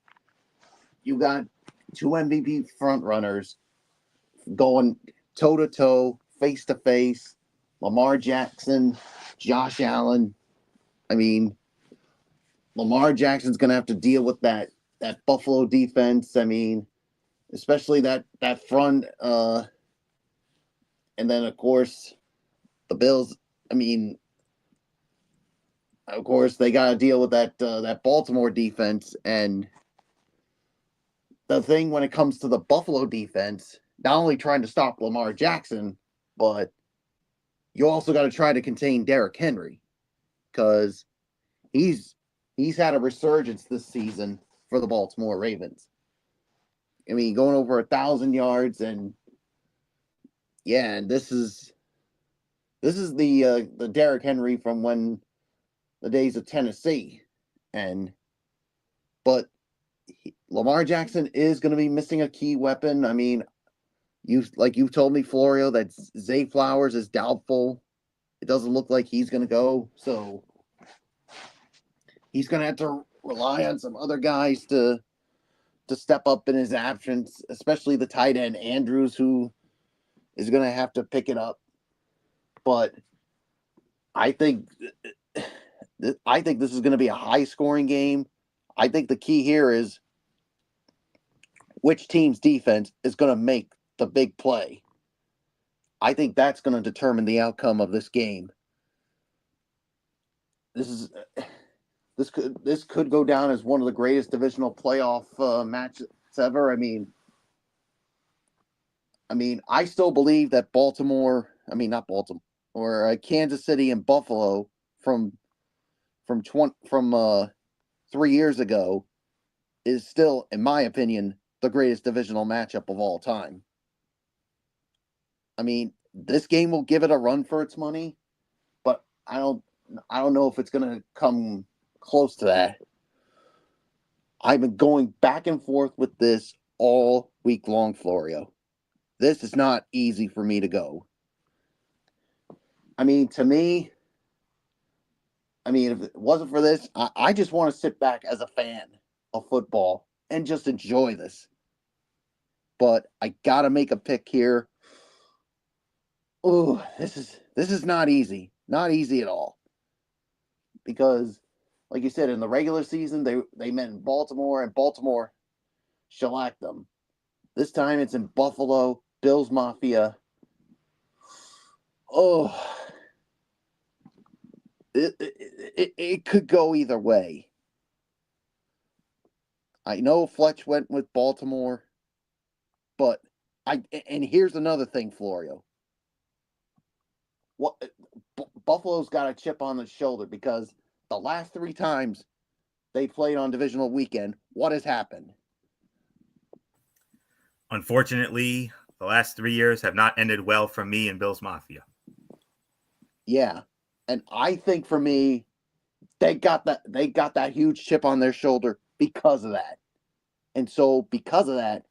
you got two MVP front runners going toe to toe, face to face. Lamar Jackson, Josh Allen. I mean, Lamar Jackson's going to have to deal with that Buffalo defense. I mean, especially that front. And then, of course, the Bills, I mean, of course, they got to deal with that Baltimore defense. And the thing when it comes to the Buffalo defense, not only trying to stop Lamar Jackson, but you also got to try to contain Derrick Henry because he's had a resurgence this season for the Baltimore Ravens. I mean, going over 1,000 yards, and yeah, and this is the Derrick Henry from when the days of Tennessee, but Lamar Jackson is going to be missing a key weapon. I mean, you've told me, Florio, that Zay Flowers is doubtful. It doesn't look like he's going to go, so he's going to have to rely on some other guys to step up in his absence, especially the tight end Andrews, who is going to have to pick it up. But I think this is going to be a high-scoring game. I think the key here is which team's defense is going to make the big play. I think that's going to determine the outcome of this game. This could go down as one of the greatest divisional playoff matches ever. I mean, I still believe that Kansas City and Buffalo from 3 years ago is still, in my opinion, the greatest divisional matchup of all time. I mean, this game will give it a run for its money, but I don't know if it's going to come close to that. I've been going back and forth with this all week long, Florio. This is not easy for me to go. I mean, to me, if it wasn't for this, I just want to sit back as a fan of football and just enjoy this. But I got to make a pick here. Oh, this is not easy. Not easy at all. Because, like you said, in the regular season, they met in Baltimore, and Baltimore shellacked them. This time it's in Buffalo, Bills Mafia. Oh, it could go either way. I know Fletch went with Baltimore, but and here's another thing, Florio. Buffalo's got a chip on the shoulder because the last 3 times they played on divisional weekend, what has happened? Unfortunately, the last 3 years have not ended well for me and Bills Mafia. Yeah, and I think for me, they got that huge chip on their shoulder because of that. And so because of that,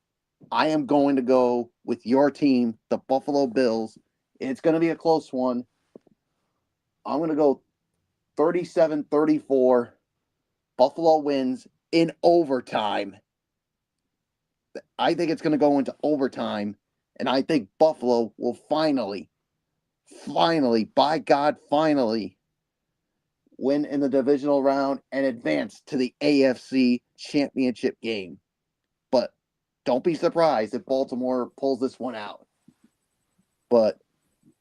I am going to go with your team, the Buffalo Bills. It's going to be a close one. I'm going to go 37-34. Buffalo wins in overtime. I think it's going to go into overtime, and I think Buffalo will finally, by God, finally win in the divisional round and advance to the AFC Championship game. But don't be surprised if Baltimore pulls this one out. But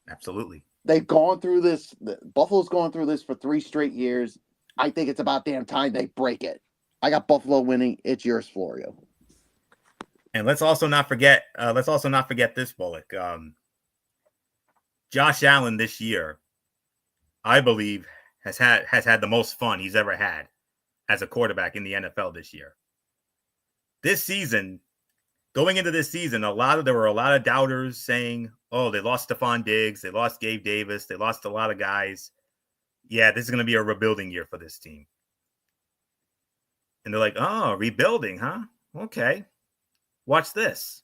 absolutely, they've gone through this. Buffalo's gone through this for 3 straight years. I think it's about damn time they break it. I got Buffalo winning. It's yours, Florio. And let's also not forget this, Bullock. Josh Allen this year, I believe, has had the most fun he's ever had as a quarterback in the NFL this year. This season, going into this season, there were a lot of doubters saying, "Oh, they lost Stephon Diggs, they lost Gabe Davis, they lost a lot of guys. Yeah, this is going to be a rebuilding year for this team." And they're like, "Oh, rebuilding, huh? Okay. Watch this."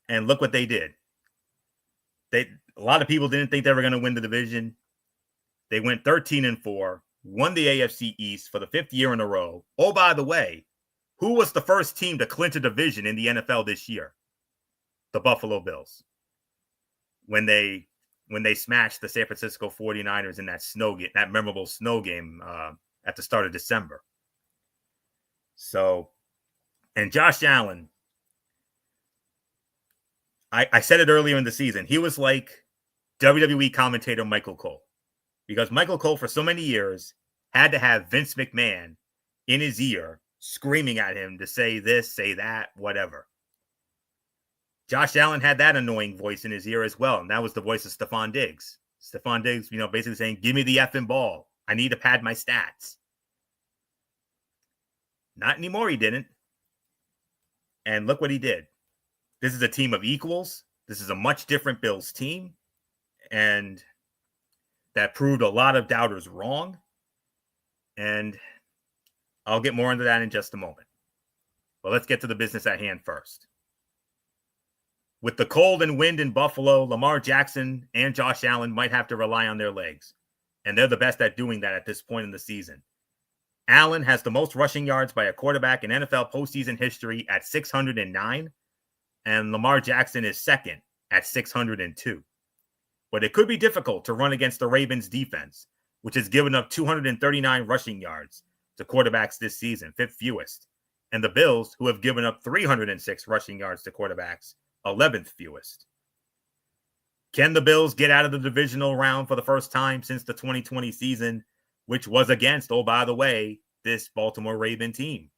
And look what they did. A lot of people didn't think they were going to win the division. They went 13-4, won the AFC East for the 5th year in a row. Oh, by the way, who was the first team to clinch a division in the NFL this year? The Buffalo Bills. When they smashed the San Francisco 49ers in that memorable snow game at the start of December. So, and Josh Allen, I said it earlier in the season, he was like WWE commentator Michael Cole. Because Michael Cole, for so many years, had to have Vince McMahon in his ear screaming at him to say this, say that, whatever. Josh Allen had that annoying voice in his ear as well, and that was the voice of Stephon Diggs. Stephon Diggs, basically saying, give me the effing ball. I need to pad my stats. Not anymore, he didn't. And look what he did. This is a team of equals. This is a much different Bills team. And that proved a lot of doubters wrong. And I'll get more into that in just a moment. But let's get to the business at hand first. With the cold and wind in Buffalo, Lamar Jackson and Josh Allen might have to rely on their legs. And they're the best at doing that at this point in the season. Allen has the most rushing yards by a quarterback in NFL postseason history at 609. And Lamar Jackson is second at 602. But it could be difficult to run against the Ravens defense, which has given up 239 rushing yards to quarterbacks this season, fifth fewest. And the Bills, who have given up 306 rushing yards to quarterbacks, 11th fewest. Can the Bills get out of the divisional round for the first time since the 2020 season, which was against, oh, by the way, this Baltimore Raven team?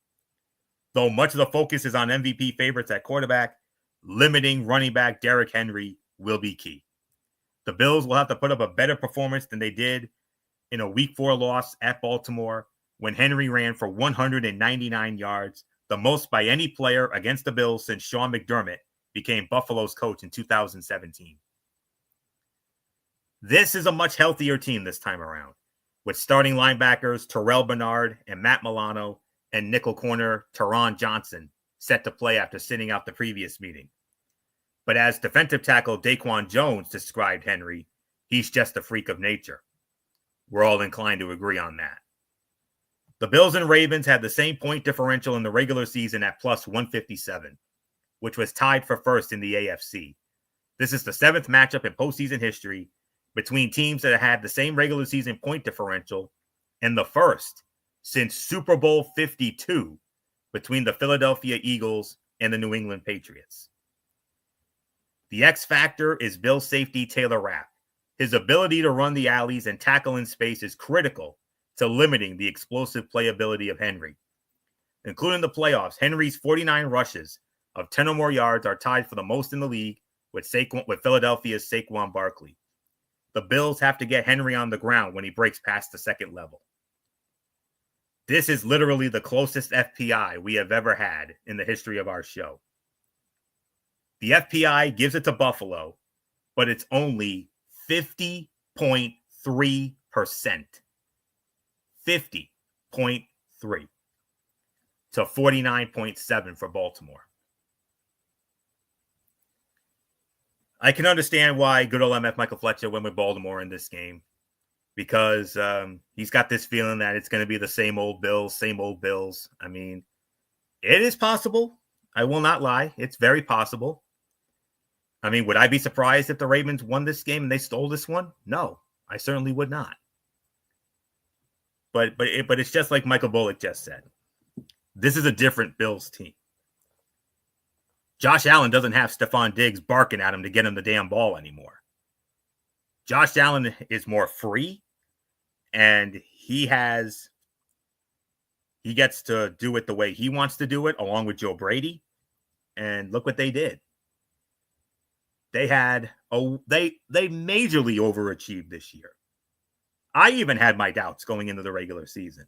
Though much of the focus is on MVP favorites at quarterback, limiting running back Derrick Henry will be key. The Bills will have to put up a better performance than they did in a Week 4 loss at Baltimore when Henry ran for 199 yards, the most by any player against the Bills since Sean McDermott became Buffalo's coach in 2017. This is a much healthier team this time around, with starting linebackers Terrell Bernard and Matt Milano and nickel corner Taron Johnson set to play after sitting out the previous meeting. But as defensive tackle Daquan Jones described Henry, he's just a freak of nature. We're all inclined to agree on that. The Bills and Ravens had the same point differential in the regular season at plus 157, which was tied for first in the AFC. This is the seventh matchup in postseason history between teams that had the same regular season point differential, and the first since Super Bowl 52 between the Philadelphia Eagles and the New England Patriots. The X factor is Bill safety Taylor Rapp. His ability to run the alleys and tackle in space is critical to limiting the explosive playability of Henry. Including the playoffs, Henry's 49 rushes of 10 or more yards are tied for the most in the league with Philadelphia's Saquon Barkley. The Bills have to get Henry on the ground when he breaks past the second level. This is literally the closest FPI we have ever had in the history of our show. The FPI gives it to Buffalo, but it's only 50.3%. 50.3 to 49.7 for Baltimore. I can understand why good old MF Michael Fletcher went with Baltimore in this game, because he's got this feeling that it's going to be the same old Bills, same old Bills. I mean, it is possible. I will not lie. It's very possible. I mean, would I be surprised if the Ravens won this game and they stole this one? No, I certainly would not. But it's just like Michael Bullock just said. This is a different Bills team. Josh Allen doesn't have Stephon Diggs barking at him to get him the damn ball anymore. Josh Allen is more free, and he gets to do it the way he wants to do it, along with Joe Brady. And look what they did. They majorly overachieved this year. I even had my doubts going into the regular season.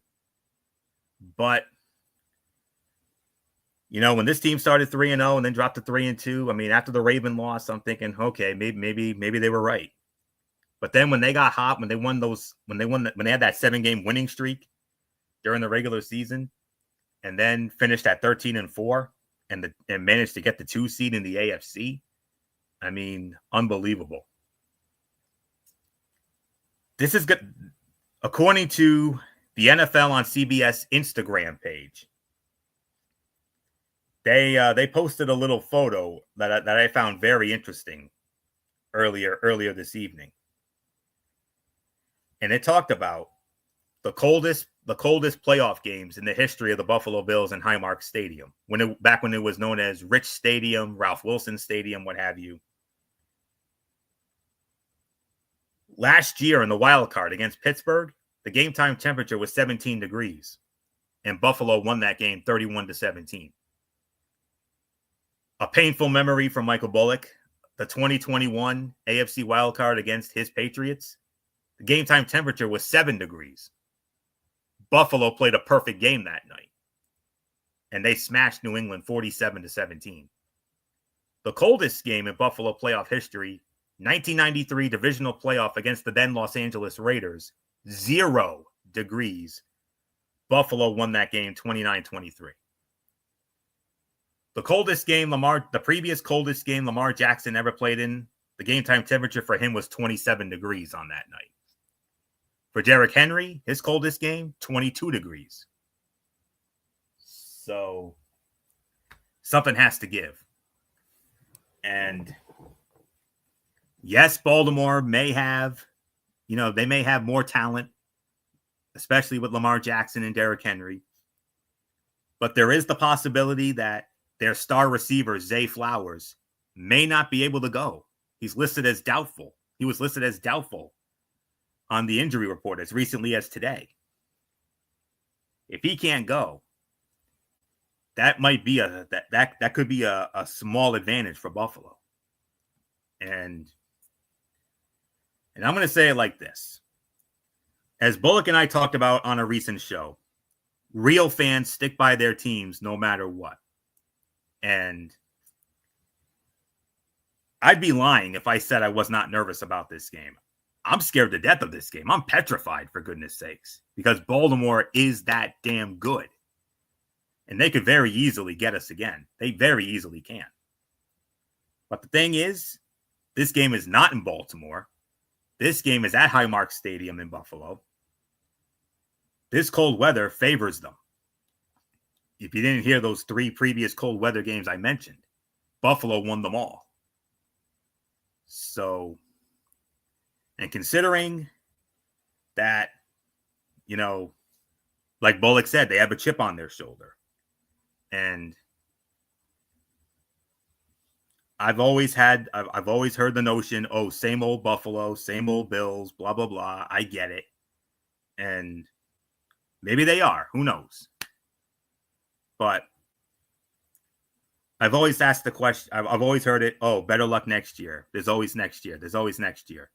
But, when this team started 3-0 and then dropped to 3-2, I mean, after the Raven loss, I'm thinking, okay, maybe they were right. But then when they got hot, when they had that 7-game winning streak during the regular season, and then finished at 13-4 and managed to get the 2 seed in the AFC, I mean, unbelievable. This is good. According to the NFL on CBS Instagram page, they posted a little photo that I found very interesting earlier this evening. And it talked about the coldest playoff games in the history of the Buffalo Bills in Highmark Stadium, back when it was known as Rich Stadium, Ralph Wilson Stadium, what have you. last year in the wild card against Pittsburgh, the game time temperature was 17 degrees, and Buffalo won that game 31-17. A painful memory from Michael Bullock, the 2021 AFC wild card against his Patriots. The game time temperature was 7 degrees. Buffalo played a perfect game that night, and they smashed New England 47-17. The coldest game in Buffalo playoff history, 1993 divisional playoff against the then Los Angeles Raiders, 0 degrees. Buffalo won that game 29-23. The previous coldest game Lamar Jackson ever played in, the game time temperature for him was 27 degrees on that night. For Derrick Henry, his coldest game, 22 degrees. So something has to give. And yes, Baltimore may have, they may have more talent, especially with Lamar Jackson and Derrick Henry. But there is the possibility that their star receiver, Zay Flowers, may not be able to go. He's listed as doubtful. He was listed as doubtful on the injury report as recently as today. If he can't go, that might be that could be a small advantage for Buffalo. And I'm going to say it like this. As Bullock and I talked about on a recent show, real fans stick by their teams no matter what. And I'd be lying if I said I was not nervous about this game. I'm scared to death of this game. I'm petrified, for goodness sakes, because Baltimore is that damn good. And they could very easily get us again. They very easily can. But the thing is, this game is not in Baltimore. This game is at Highmark Stadium in Buffalo. This cold weather favors them. If you didn't hear those 3 previous cold weather games I mentioned, Buffalo won them all. So, and considering that, like Bullock said, they have a chip on their shoulder. And I've always heard the notion, oh, same old Buffalo, same old Bills, blah, blah, blah. I get it. And maybe they are. Who knows? But I've always asked the question. I've always heard it. Oh, better luck next year. There's always next year. There's always next year.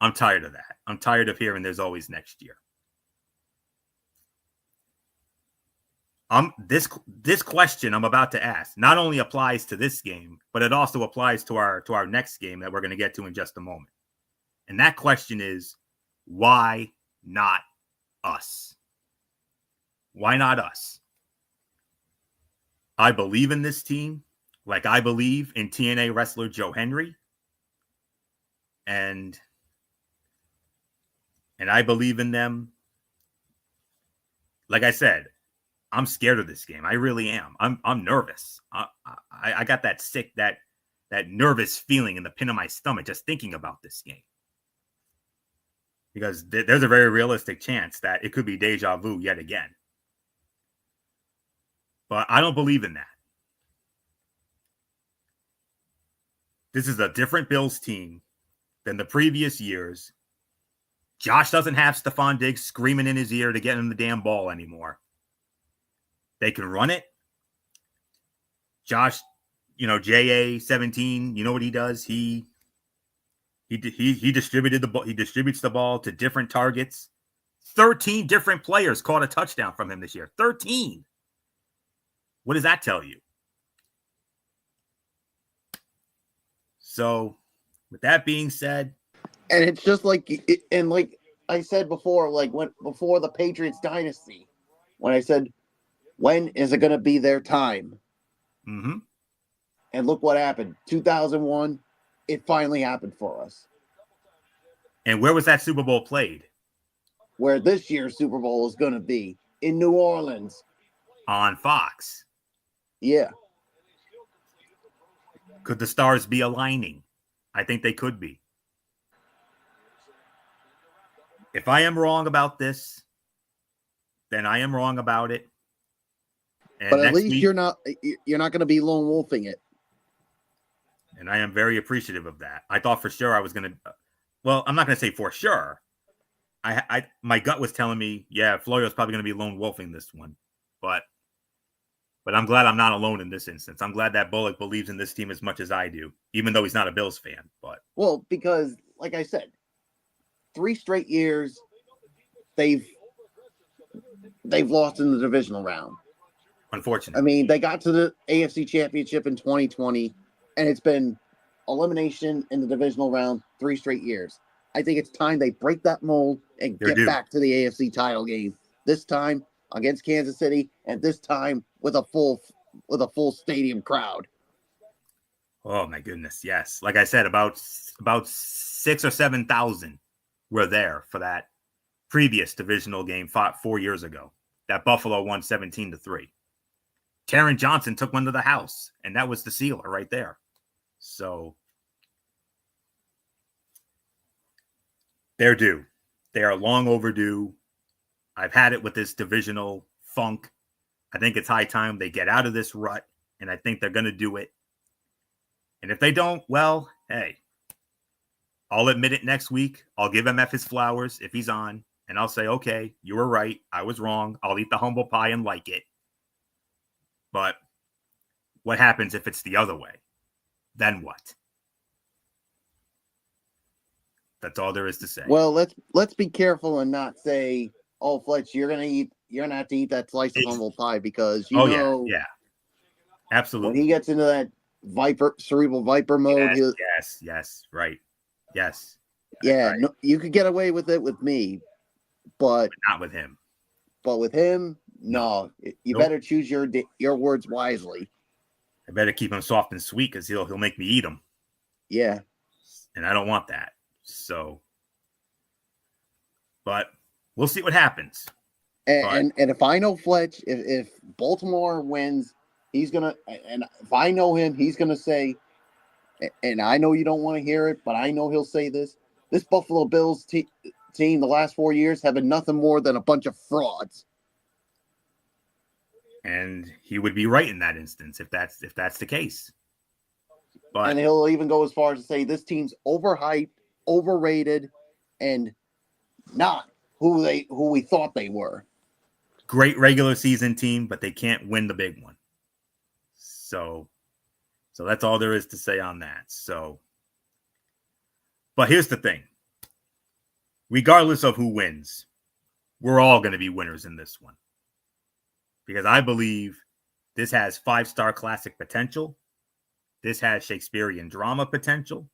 I'm tired of that. I'm tired of hearing there's always next year. This question I'm about to ask not only applies to this game, but it also applies to our next game that we're going to get to in just a moment. And that question is, why not us? Why not us? I believe in this team like I believe in TNA wrestler Joe Henry. And I believe in them. Like I said, I'm scared of this game. I really am. I'm nervous. I got that sick, that nervous feeling in the pit of my stomach just thinking about this game. Because there's a very realistic chance that it could be deja vu yet again. But I don't believe in that. This is a different Bills team than the previous years. Josh doesn't have Stephon Diggs screaming in his ear to get him the damn ball anymore. They can run it. Josh, JA-17, you know what he does? He distributed the ball. He distributes the ball to different targets. 13 different players caught a touchdown from him this year. 13. What does that tell you? So, with that being said, and it's just like I said before, before the Patriots dynasty, when I said, when is it going to be their time? Mm-hmm. And look what happened. 2001, it finally happened for us. And where was that Super Bowl played? Where this year's Super Bowl is going to be, in New Orleans. On Fox. Yeah. Could the stars be aligning? I think they could be. If I am wrong about this, then I am wrong about it. And but at least you're not going to be lone wolfing it. And I am very appreciative of that. I thought for sure I was going to. well, I'm not going to say for sure. My gut was telling me, yeah, Florio's probably going to be lone wolfing this one, but I'm glad I'm not alone in this instance. I'm glad that Bullock believes in this team as much as I do, even though he's not a Bills fan. But Well, because like I said, 3 straight years they've lost in the divisional round. I unfortunately, mean, they got to the AFC Championship in 2020, and it's been elimination in the divisional round 3 straight years. I think it's time they break that mold and they're get due. back to the AFC title game. This time against Kansas City, and this time with a full stadium crowd. Oh my goodness, yes. Like I said, about 6 or 7,000 were there for that previous divisional game fought 4 years ago. That Buffalo won 17-3. Taron Johnson took one to the house, and that was the sealer right there. So they're due. They are long overdue. I've had it with this divisional funk. I think it's high time they get out of this rut, and I think they're going to do it. And if they don't, well, hey, I'll admit it next week. I'll give MF his flowers if he's on, and I'll say, okay, you were right. I was wrong. I'll eat the humble pie and like it. But what happens if it's the other way? Then what? That's all there is to say. Well, let's be careful and not say, "Oh, Fletch, you're gonna have to eat that slice of humble pie," because yeah, absolutely. When he gets into that cerebral viper mode, yes, right, yes, yeah, right. no, you could get away with it with me, but not with him. But with him, no. You better choose your words wisely. I better keep him soft and sweet because he'll make me eat them. Yeah, and I don't want that. So, but we'll see what happens. And if I know Fletch, if Baltimore wins, he's gonna. And if I know him, he's gonna say. And I know you don't want to hear it, but I know he'll say this. This Buffalo Bills team, the last 4 years, have been nothing more than a bunch of frauds. And he would be right in that instance if that's the case. But and he'll even go as far as to say this team's overhyped, overrated, and not who we thought they were. Great regular season team, but they can't win the big one. So that's all there is to say on that. So, but here's the thing. Regardless of who wins, we're all going to be winners in this one. Because I believe this has 5-star classic potential. This has Shakespearean drama potential.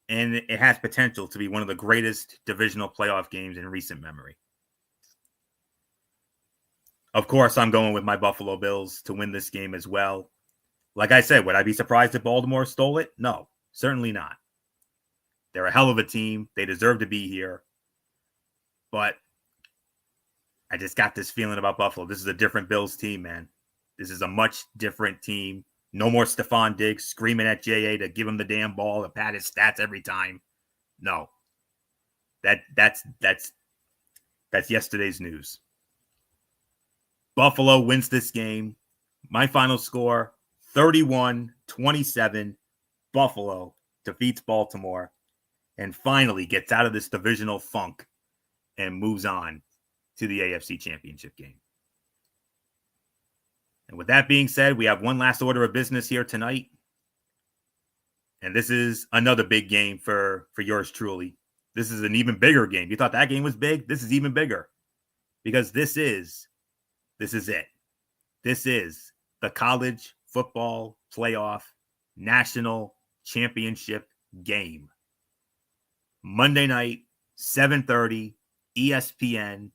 And it has potential to be one of the greatest divisional playoff games in recent memory. Of course, I'm going with my Buffalo Bills to win this game as well. Like I said, would I be surprised if Baltimore stole it? No, certainly not. They're a hell of a team. They deserve to be here. But I just got this feeling about Buffalo. This is a different Bills team, man. This is a much different team. No more Stephon Diggs screaming at J.A. to give him the damn ball and pad his stats every time. No. That's yesterday's news. Buffalo wins this game. My final score, 31-27. Buffalo defeats Baltimore and finally gets out of this divisional funk and moves on to the AFC Championship game. And with that being said, we have one last order of business here tonight. And this is another big game for yours truly. This is an even bigger game. You thought that game was big? This is even bigger. Because this is it. This is the college football playoff national championship game. Monday night, 7:30, ESPN.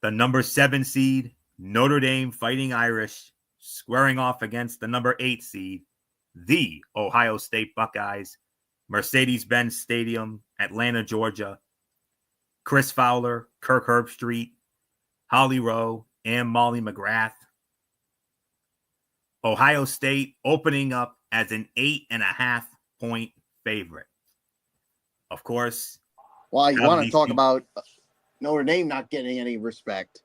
The number 7 seed, Notre Dame Fighting Irish, squaring off against the number 8 seed, the Ohio State Buckeyes, Mercedes-Benz Stadium, Atlanta, Georgia. Chris Fowler, Kirk Herbstreit, Holly Rowe, and Molly McGrath. Ohio State opening up as an 8.5-point favorite. Of course. Well, you want to talk about Notre Dame not getting any respect.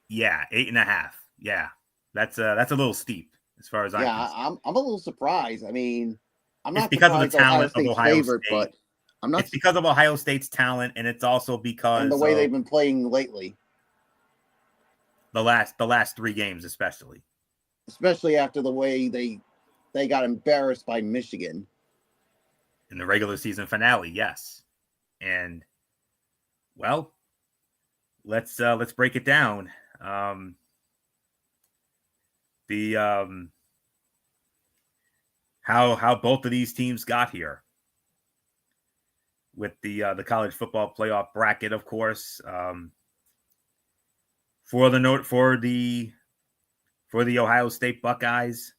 Yeah, 8.5. Yeah, that's a little steep as far as I'm concerned. I'm a little surprised. I mean, I'm It's not because of the surprised Ohio talent of State's Ohio favorite, State. but I'm not It's because of Ohio State's talent, and it's also because and the way of they've been playing lately, the last 3 games, especially especially after the way they got embarrassed by Michigan. in the regular season finale. Yes, and well, let's break it down. The how both of these teams got here with the college football playoff bracket, of course. For the Ohio State Buckeyes,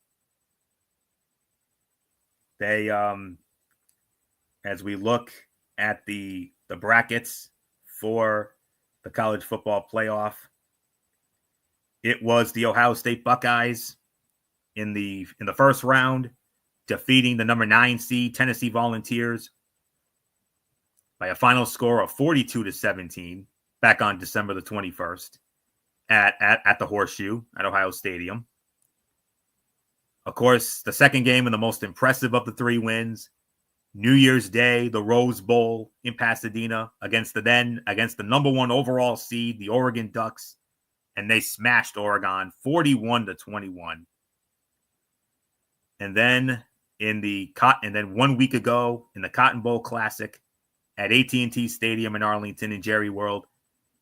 they as we look at the brackets for the college football playoff, it was the Ohio State Buckeyes in the first round, defeating the number 9 seed Tennessee Volunteers by a final score of 42-17 back on December the 21st at the Horseshoe at Ohio Stadium. Of course, the second game and the most impressive of the 3 wins, New Year's Day, the Rose Bowl in Pasadena against the number 1 overall seed, the Oregon Ducks, and they smashed Oregon 41-21. And then 1 week ago in the Cotton Bowl Classic at AT&T Stadium in Arlington in Jerry World,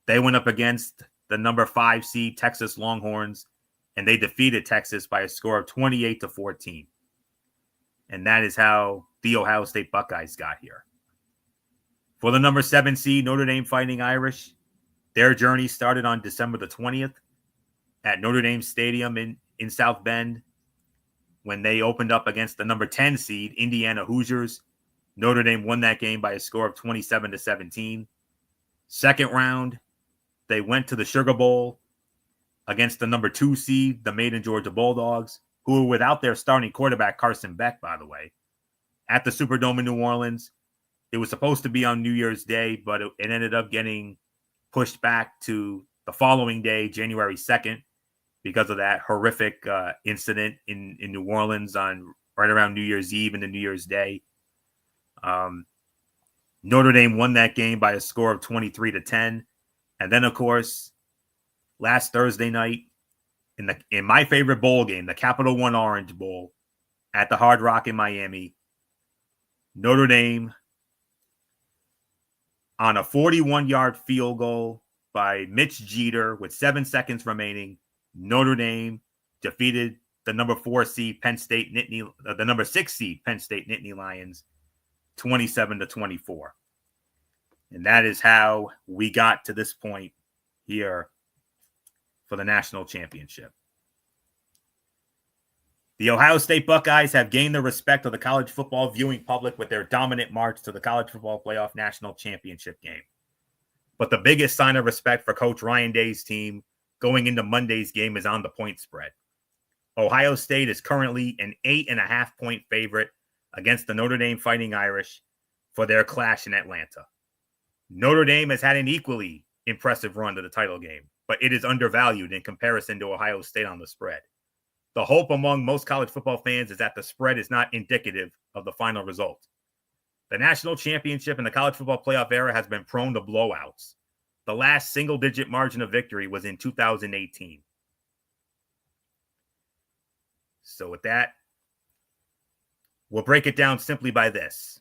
they went up against the number 5 seed Texas Longhorns, and they defeated Texas by a score of 28-14. And that is how the Ohio State Buckeyes got here. For the number 7 seed Notre Dame Fighting Irish, their journey started on December the 20th at Notre Dame Stadium in South Bend when they opened up against the number 10 seed Indiana Hoosiers. Notre Dame won that game by a score of 27-17. Second round, they went to the Sugar Bowl against the number 2 seed, the Maiden Georgia Bulldogs, who were without their starting quarterback, Carson Beck, by the way, at the Superdome in New Orleans. It was supposed to be on New Year's Day, but it ended up getting pushed back to the following day, January 2nd, because of that horrific incident in New Orleans on right around New Year's Eve and the New Year's Day. Notre Dame won that game by a score of 23-10. And then, of course, last Thursday night, in my favorite bowl game, the Capital One Orange Bowl at the Hard Rock in Miami, Notre Dame, on a 41-yard field goal by Mitch Jeter with 7 seconds remaining, Notre Dame defeated the number 4 seed Penn State Nittany, the number 6 seed Penn State Nittany Lions 27-24. And that is how we got to this point here for the national championship. The Ohio State Buckeyes have gained the respect of the college football viewing public with their dominant march to the college football playoff national championship game. But the biggest sign of respect for Coach Ryan Day's team going into Monday's game is on the point spread. Ohio State is currently an 8.5-point favorite against the Notre Dame Fighting Irish for their clash in Atlanta. Notre Dame has had an equally impressive run to the title game, but it is undervalued in comparison to Ohio State on the spread. The hope among most college football fans is that the spread is not indicative of the final result. The national championship in the college football playoff era has been prone to blowouts. The last single-digit margin of victory was in 2018. So with that, we'll break it down simply by this.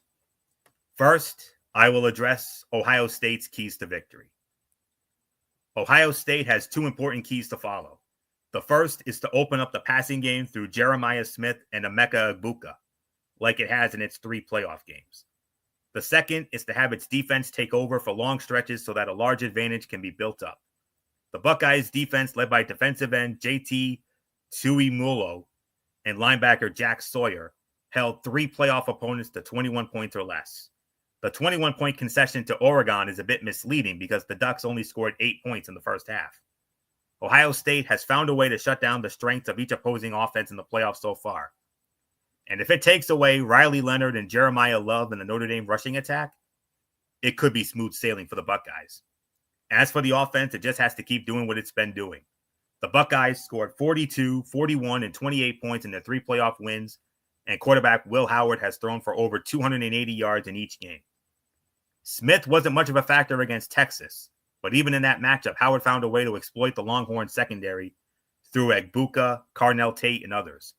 First, I will address Ohio State's keys to victory. Ohio State has 2 important keys to follow. The first is to open up the passing game through Jeremiah Smith and Emeka Egbuka, like it has in its 3 playoff games. The second is to have its defense take over for long stretches so that a large advantage can be built up. The Buckeyes' defense, led by defensive end JT Tuimoloau and linebacker Jack Sawyer, held 3 playoff opponents to 21 points or less. The 21-point concession to Oregon is a bit misleading because the Ducks only scored 8 points in the first half. Ohio State has found a way to shut down the strengths of each opposing offense in the playoffs so far. And if it takes away Riley Leonard and Jeremiah Love in the Notre Dame rushing attack, it could be smooth sailing for the Buckeyes. As for the offense, it just has to keep doing what it's been doing. The Buckeyes scored 42, 41, and 28 points in their 3 playoff wins and quarterback Will Howard has thrown for over 280 yards in each game. Smith wasn't much of a factor against Texas, but even in that matchup, Howard found a way to exploit the Longhorn secondary through Egbuka, Carnell Tate, and others.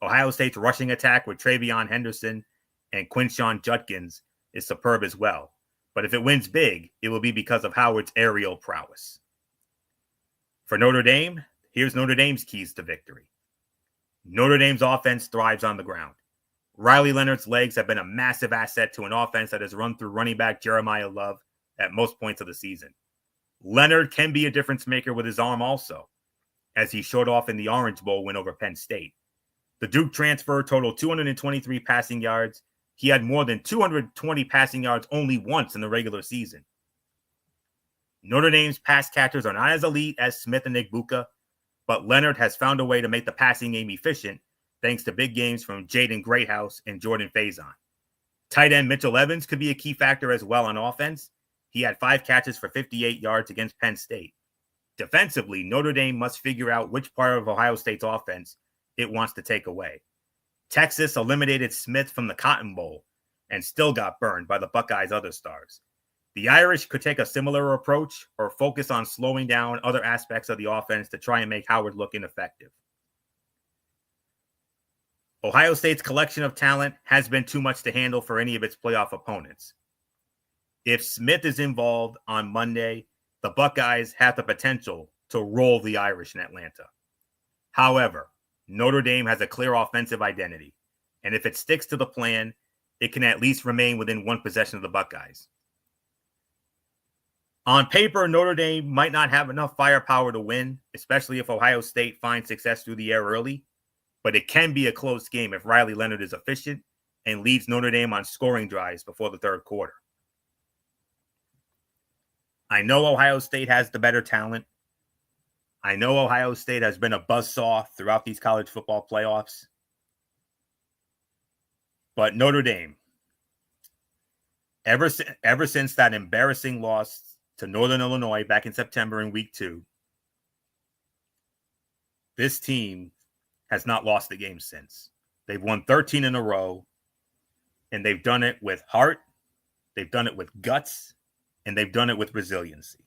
Ohio State's rushing attack with Travion Henderson and Quinshon Judkins is superb as well. But if it wins big, it will be because of Howard's aerial prowess. For Notre Dame, here's Notre Dame's keys to victory. Notre Dame's offense thrives on the ground. Riley Leonard's legs have been a massive asset to an offense that has run through running back Jeremiah Love at most points of the season. Leonard can be a difference maker with his arm also, as he showed off in the Orange Bowl win over Penn State. The Duke transfer totaled 223 passing yards. He had more than 220 passing yards only once in the regular season. Notre Dame's pass catchers are not as elite as Smith and Egbuka, but Leonard has found a way to make the passing game efficient thanks to big games from Jaden Greathouse and Jordan Faison. Tight end Mitchell Evans could be a key factor as well on offense. He had 5 catches for 58 yards against Penn State. Defensively, Notre Dame must figure out which part of Ohio State's offense it wants to take away. Texas eliminated Smith from the Cotton Bowl and still got burned by the Buckeyes' other stars. The Irish could take a similar approach or focus on slowing down other aspects of the offense to try and make Howard look ineffective. Ohio State's collection of talent has been too much to handle for any of its playoff opponents. If Smith is involved on Monday, the Buckeyes have the potential to roll the Irish in Atlanta. However, Notre Dame has a clear offensive identity, and if it sticks to the plan, it can at least remain within one possession of the Buckeyes. On paper, Notre Dame might not have enough firepower to win, especially if Ohio State finds success through the air early, but it can be a close game if Riley Leonard is efficient and leads Notre Dame on scoring drives before the third quarter. I know Ohio State has the better talent. I know Ohio State has been a buzzsaw throughout these college football playoffs. But Notre Dame, ever since that embarrassing loss to Northern Illinois back in September in week 2, this team has not lost a game since. They've won 13 in a row, and they've done it with heart, they've done it with guts, and they've done it with resiliency.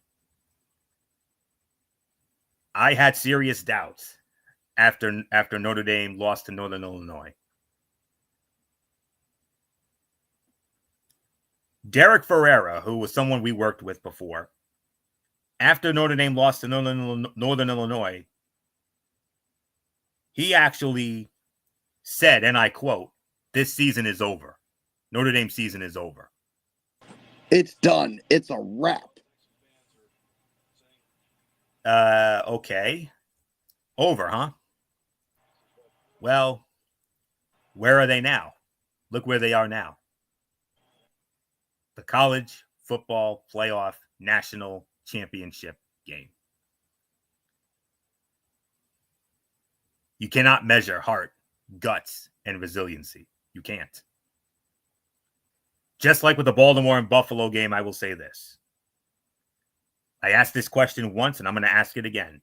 I had serious doubts after Notre Dame lost to Northern Illinois. Derek Ferreira, who was someone we worked with before, after Notre Dame lost to Northern Illinois, he actually said, and I quote, "This season is over. Notre Dame season is over. It's done. It's a wrap." Okay. Over, huh? Well, where are they now? Look where they are now. The college football playoff national championship game. You cannot measure heart, guts, and resiliency. You can't. Just like with the Baltimore and Buffalo game, I will say this. I asked this question once, and I'm going to ask it again.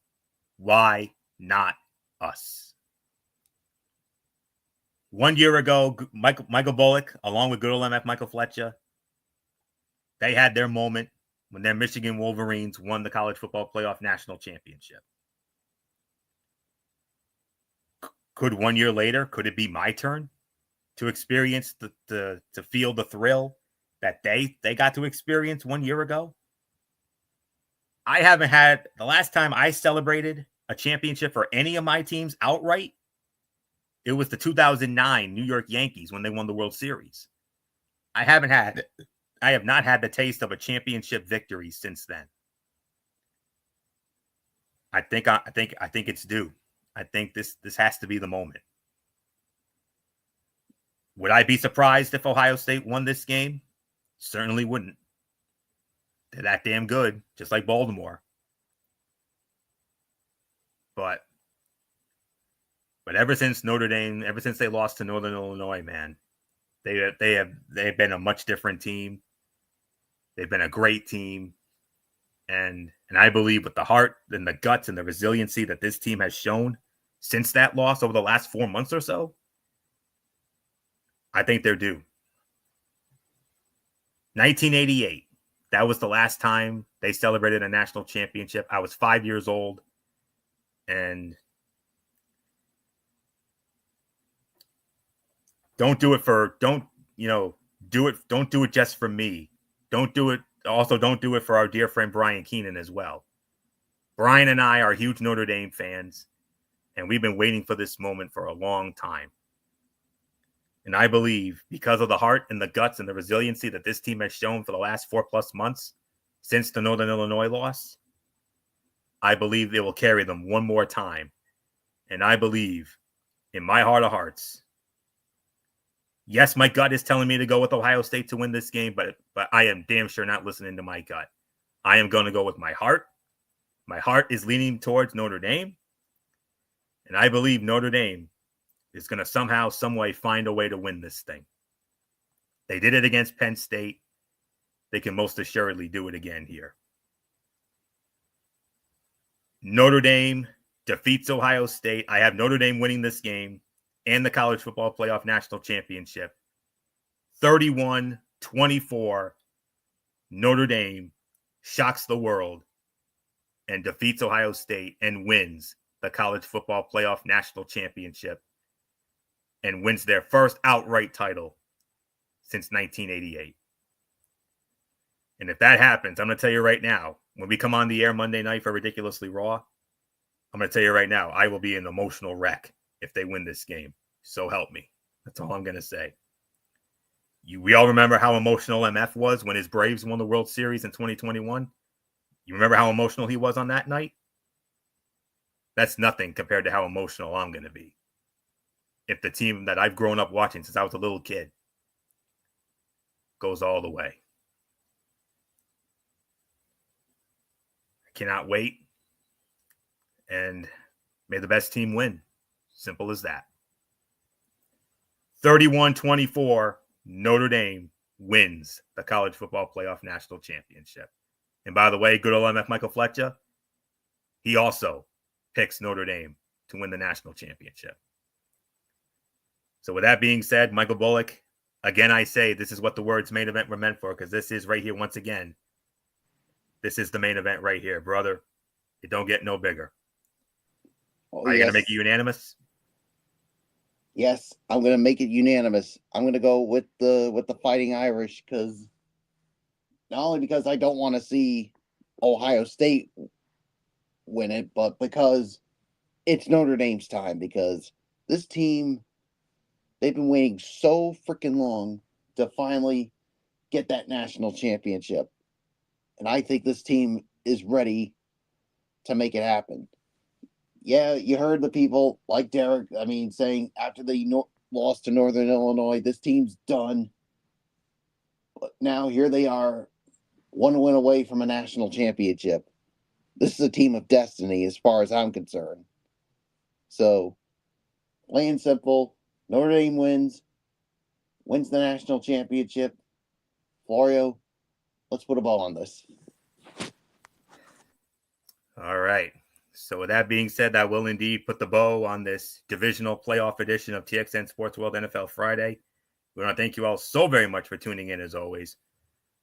Why not us? 1 year ago, Michael Bullock, along with good old MF Michael Fletcher, they had their moment when their Michigan Wolverines won the college football playoff national championship. Could 1 year later, could it be my turn to experience to feel the thrill that they got to experience 1 year ago? I haven't had, the last time I celebrated a championship for any of my teams outright, it was the 2009 New York Yankees when they won the World Series. I have not had the taste of a championship victory since then. I think it's due. I think this has to be the moment. Would I be surprised if Ohio State won this game? Certainly wouldn't. They're that damn good, just like Baltimore. But ever since Notre Dame, ever since they lost to Northern Illinois, man, they've been a much different team. They've been a great team. And I believe with the heart and the guts and the resiliency that this team has shown since that loss over the last 4 months or so, I think they're due. 1988. That was the last time they celebrated a national championship. I was 5 years old. And don't do it just for me. Don't do it for our dear friend Brian Keenan as well. Brian and I are huge Notre Dame fans, and we've been waiting for this moment for a long time. And I believe because of the heart and the guts and the resiliency that this team has shown for the last 4+ months since the Northern Illinois loss, I believe they will carry them one more time. And I believe in my heart of hearts, yes, my gut is telling me to go with Ohio State to win this game, but I am damn sure not listening to my gut. I am going to go with my heart. My heart is leaning towards Notre Dame, and I believe Notre Dame is going to somehow, some way find a way to win this thing. They did it against Penn State. They can most assuredly do it again here. Notre Dame defeats Ohio State. I have Notre Dame winning this game and the College Football Playoff National Championship. 31-24, Notre Dame shocks the world and defeats Ohio State and wins the College Football Playoff National Championship and wins their first outright title since 1988. And if that happens, I'm going to tell you right now, when we come on the air Monday night for Ridiculously Raw, I'm going to tell you right now, I will be an emotional wreck if they win this game. So help me. That's all I'm going to say. We all remember how emotional MF was when his Braves won the World Series in 2021. You remember how emotional he was on that night? That's nothing compared to how emotional I'm going to be if the team that I've grown up watching since I was a little kid goes all the way. I cannot wait. And may the best team win. Simple as that. 31-24, Notre Dame wins the College Football Playoff National Championship. And by the way, good old MF Michael Fletcher, he also picks Notre Dame to win the national championship. So with that being said, Michael Bullock, again, I say this is what the words main event were meant for, because this is right here once again. This is the main event right here, brother. It don't get no bigger. Oh, Are you going to make it unanimous? Yes, I'm going to make it unanimous. I'm going to go with the Fighting Irish, because not only because I don't want to see Ohio State win it, but because it's Notre Dame's time, because this team, they've been waiting so freaking long to finally get that national championship. And I think this team is ready to make it happen. Yeah, you heard the people like Derek, saying after they lost to Northern Illinois, this team's done. But now here they are, one win away from a national championship. This is a team of destiny as far as I'm concerned. So, plain simple, Notre Dame wins the national championship. Florio, let's put a bow on this. All right. So with that being said, that will indeed put the bow on this divisional playoff edition of TXN Sports World NFL Friday. We want to thank you all so very much for tuning in as always.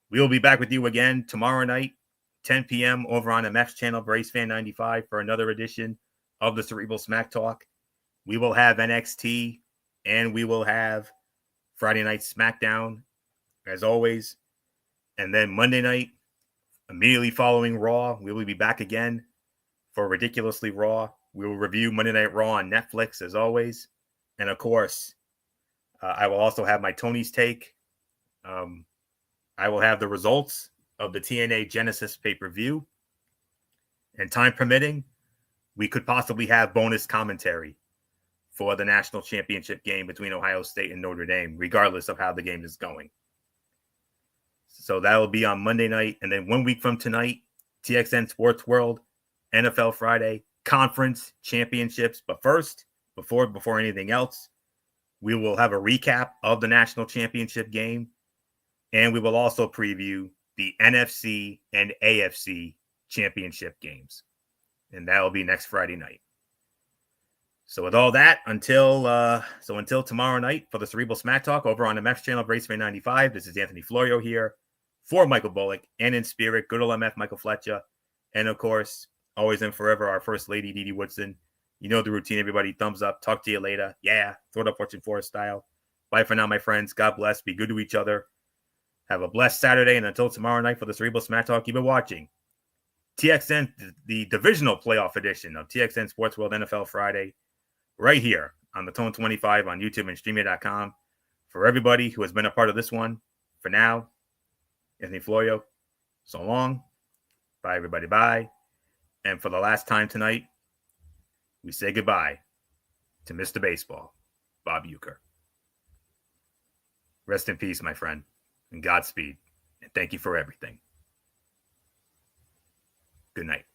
We will be back with you again tomorrow night, 10 p.m. over on MF's channel, Brace Fan 95, for another edition of the Cerebral Smack Talk. We will have NXT and we will have Friday Night SmackDown as always. And then Monday night, immediately following Raw, we will be back again for Ridiculously Raw. We will review Monday Night Raw on Netflix as always. And of course, I will also have my Tony's Take. I will have the results of the TNA Genesis pay-per-view. And time permitting, we could possibly have bonus commentary for the national championship game between Ohio State and Notre Dame, regardless of how the game is going. So that will be on Monday night. And then 1 week from tonight, TXN Sports World, NFL Friday, conference championships. But first, before anything else, we will have a recap of the national championship game. And we will also preview the NFC and AFC championship games. And that will be next Friday night. So with all that, until tomorrow night for the Cerebral Smack Talk over on the MF channel of Raceway 95, this is Anthony Florio here for Michael Bullock and in spirit, good old MF Michael Fletcher. And of course, always and forever, our First Lady, Dee Dee Woodson. You know the routine, everybody. Thumbs up. Talk to you later. Yeah. Throw it up, Fortune Forest style. Bye for now, my friends. God bless. Be good to each other. Have a blessed Saturday. And until tomorrow night for the Cerebral Smack Talk, keep it watching. TXN, the divisional playoff edition of TXN Sports World NFL Friday, right here on the Tone 25 on YouTube and streaming.com. For everybody who has been a part of this one, for now, Anthony Florio, so long. Bye, everybody. Bye. And for the last time tonight, we say goodbye to Mr. Baseball, Bob Uecker. Rest in peace, my friend, and Godspeed. And thank you for everything. Good night.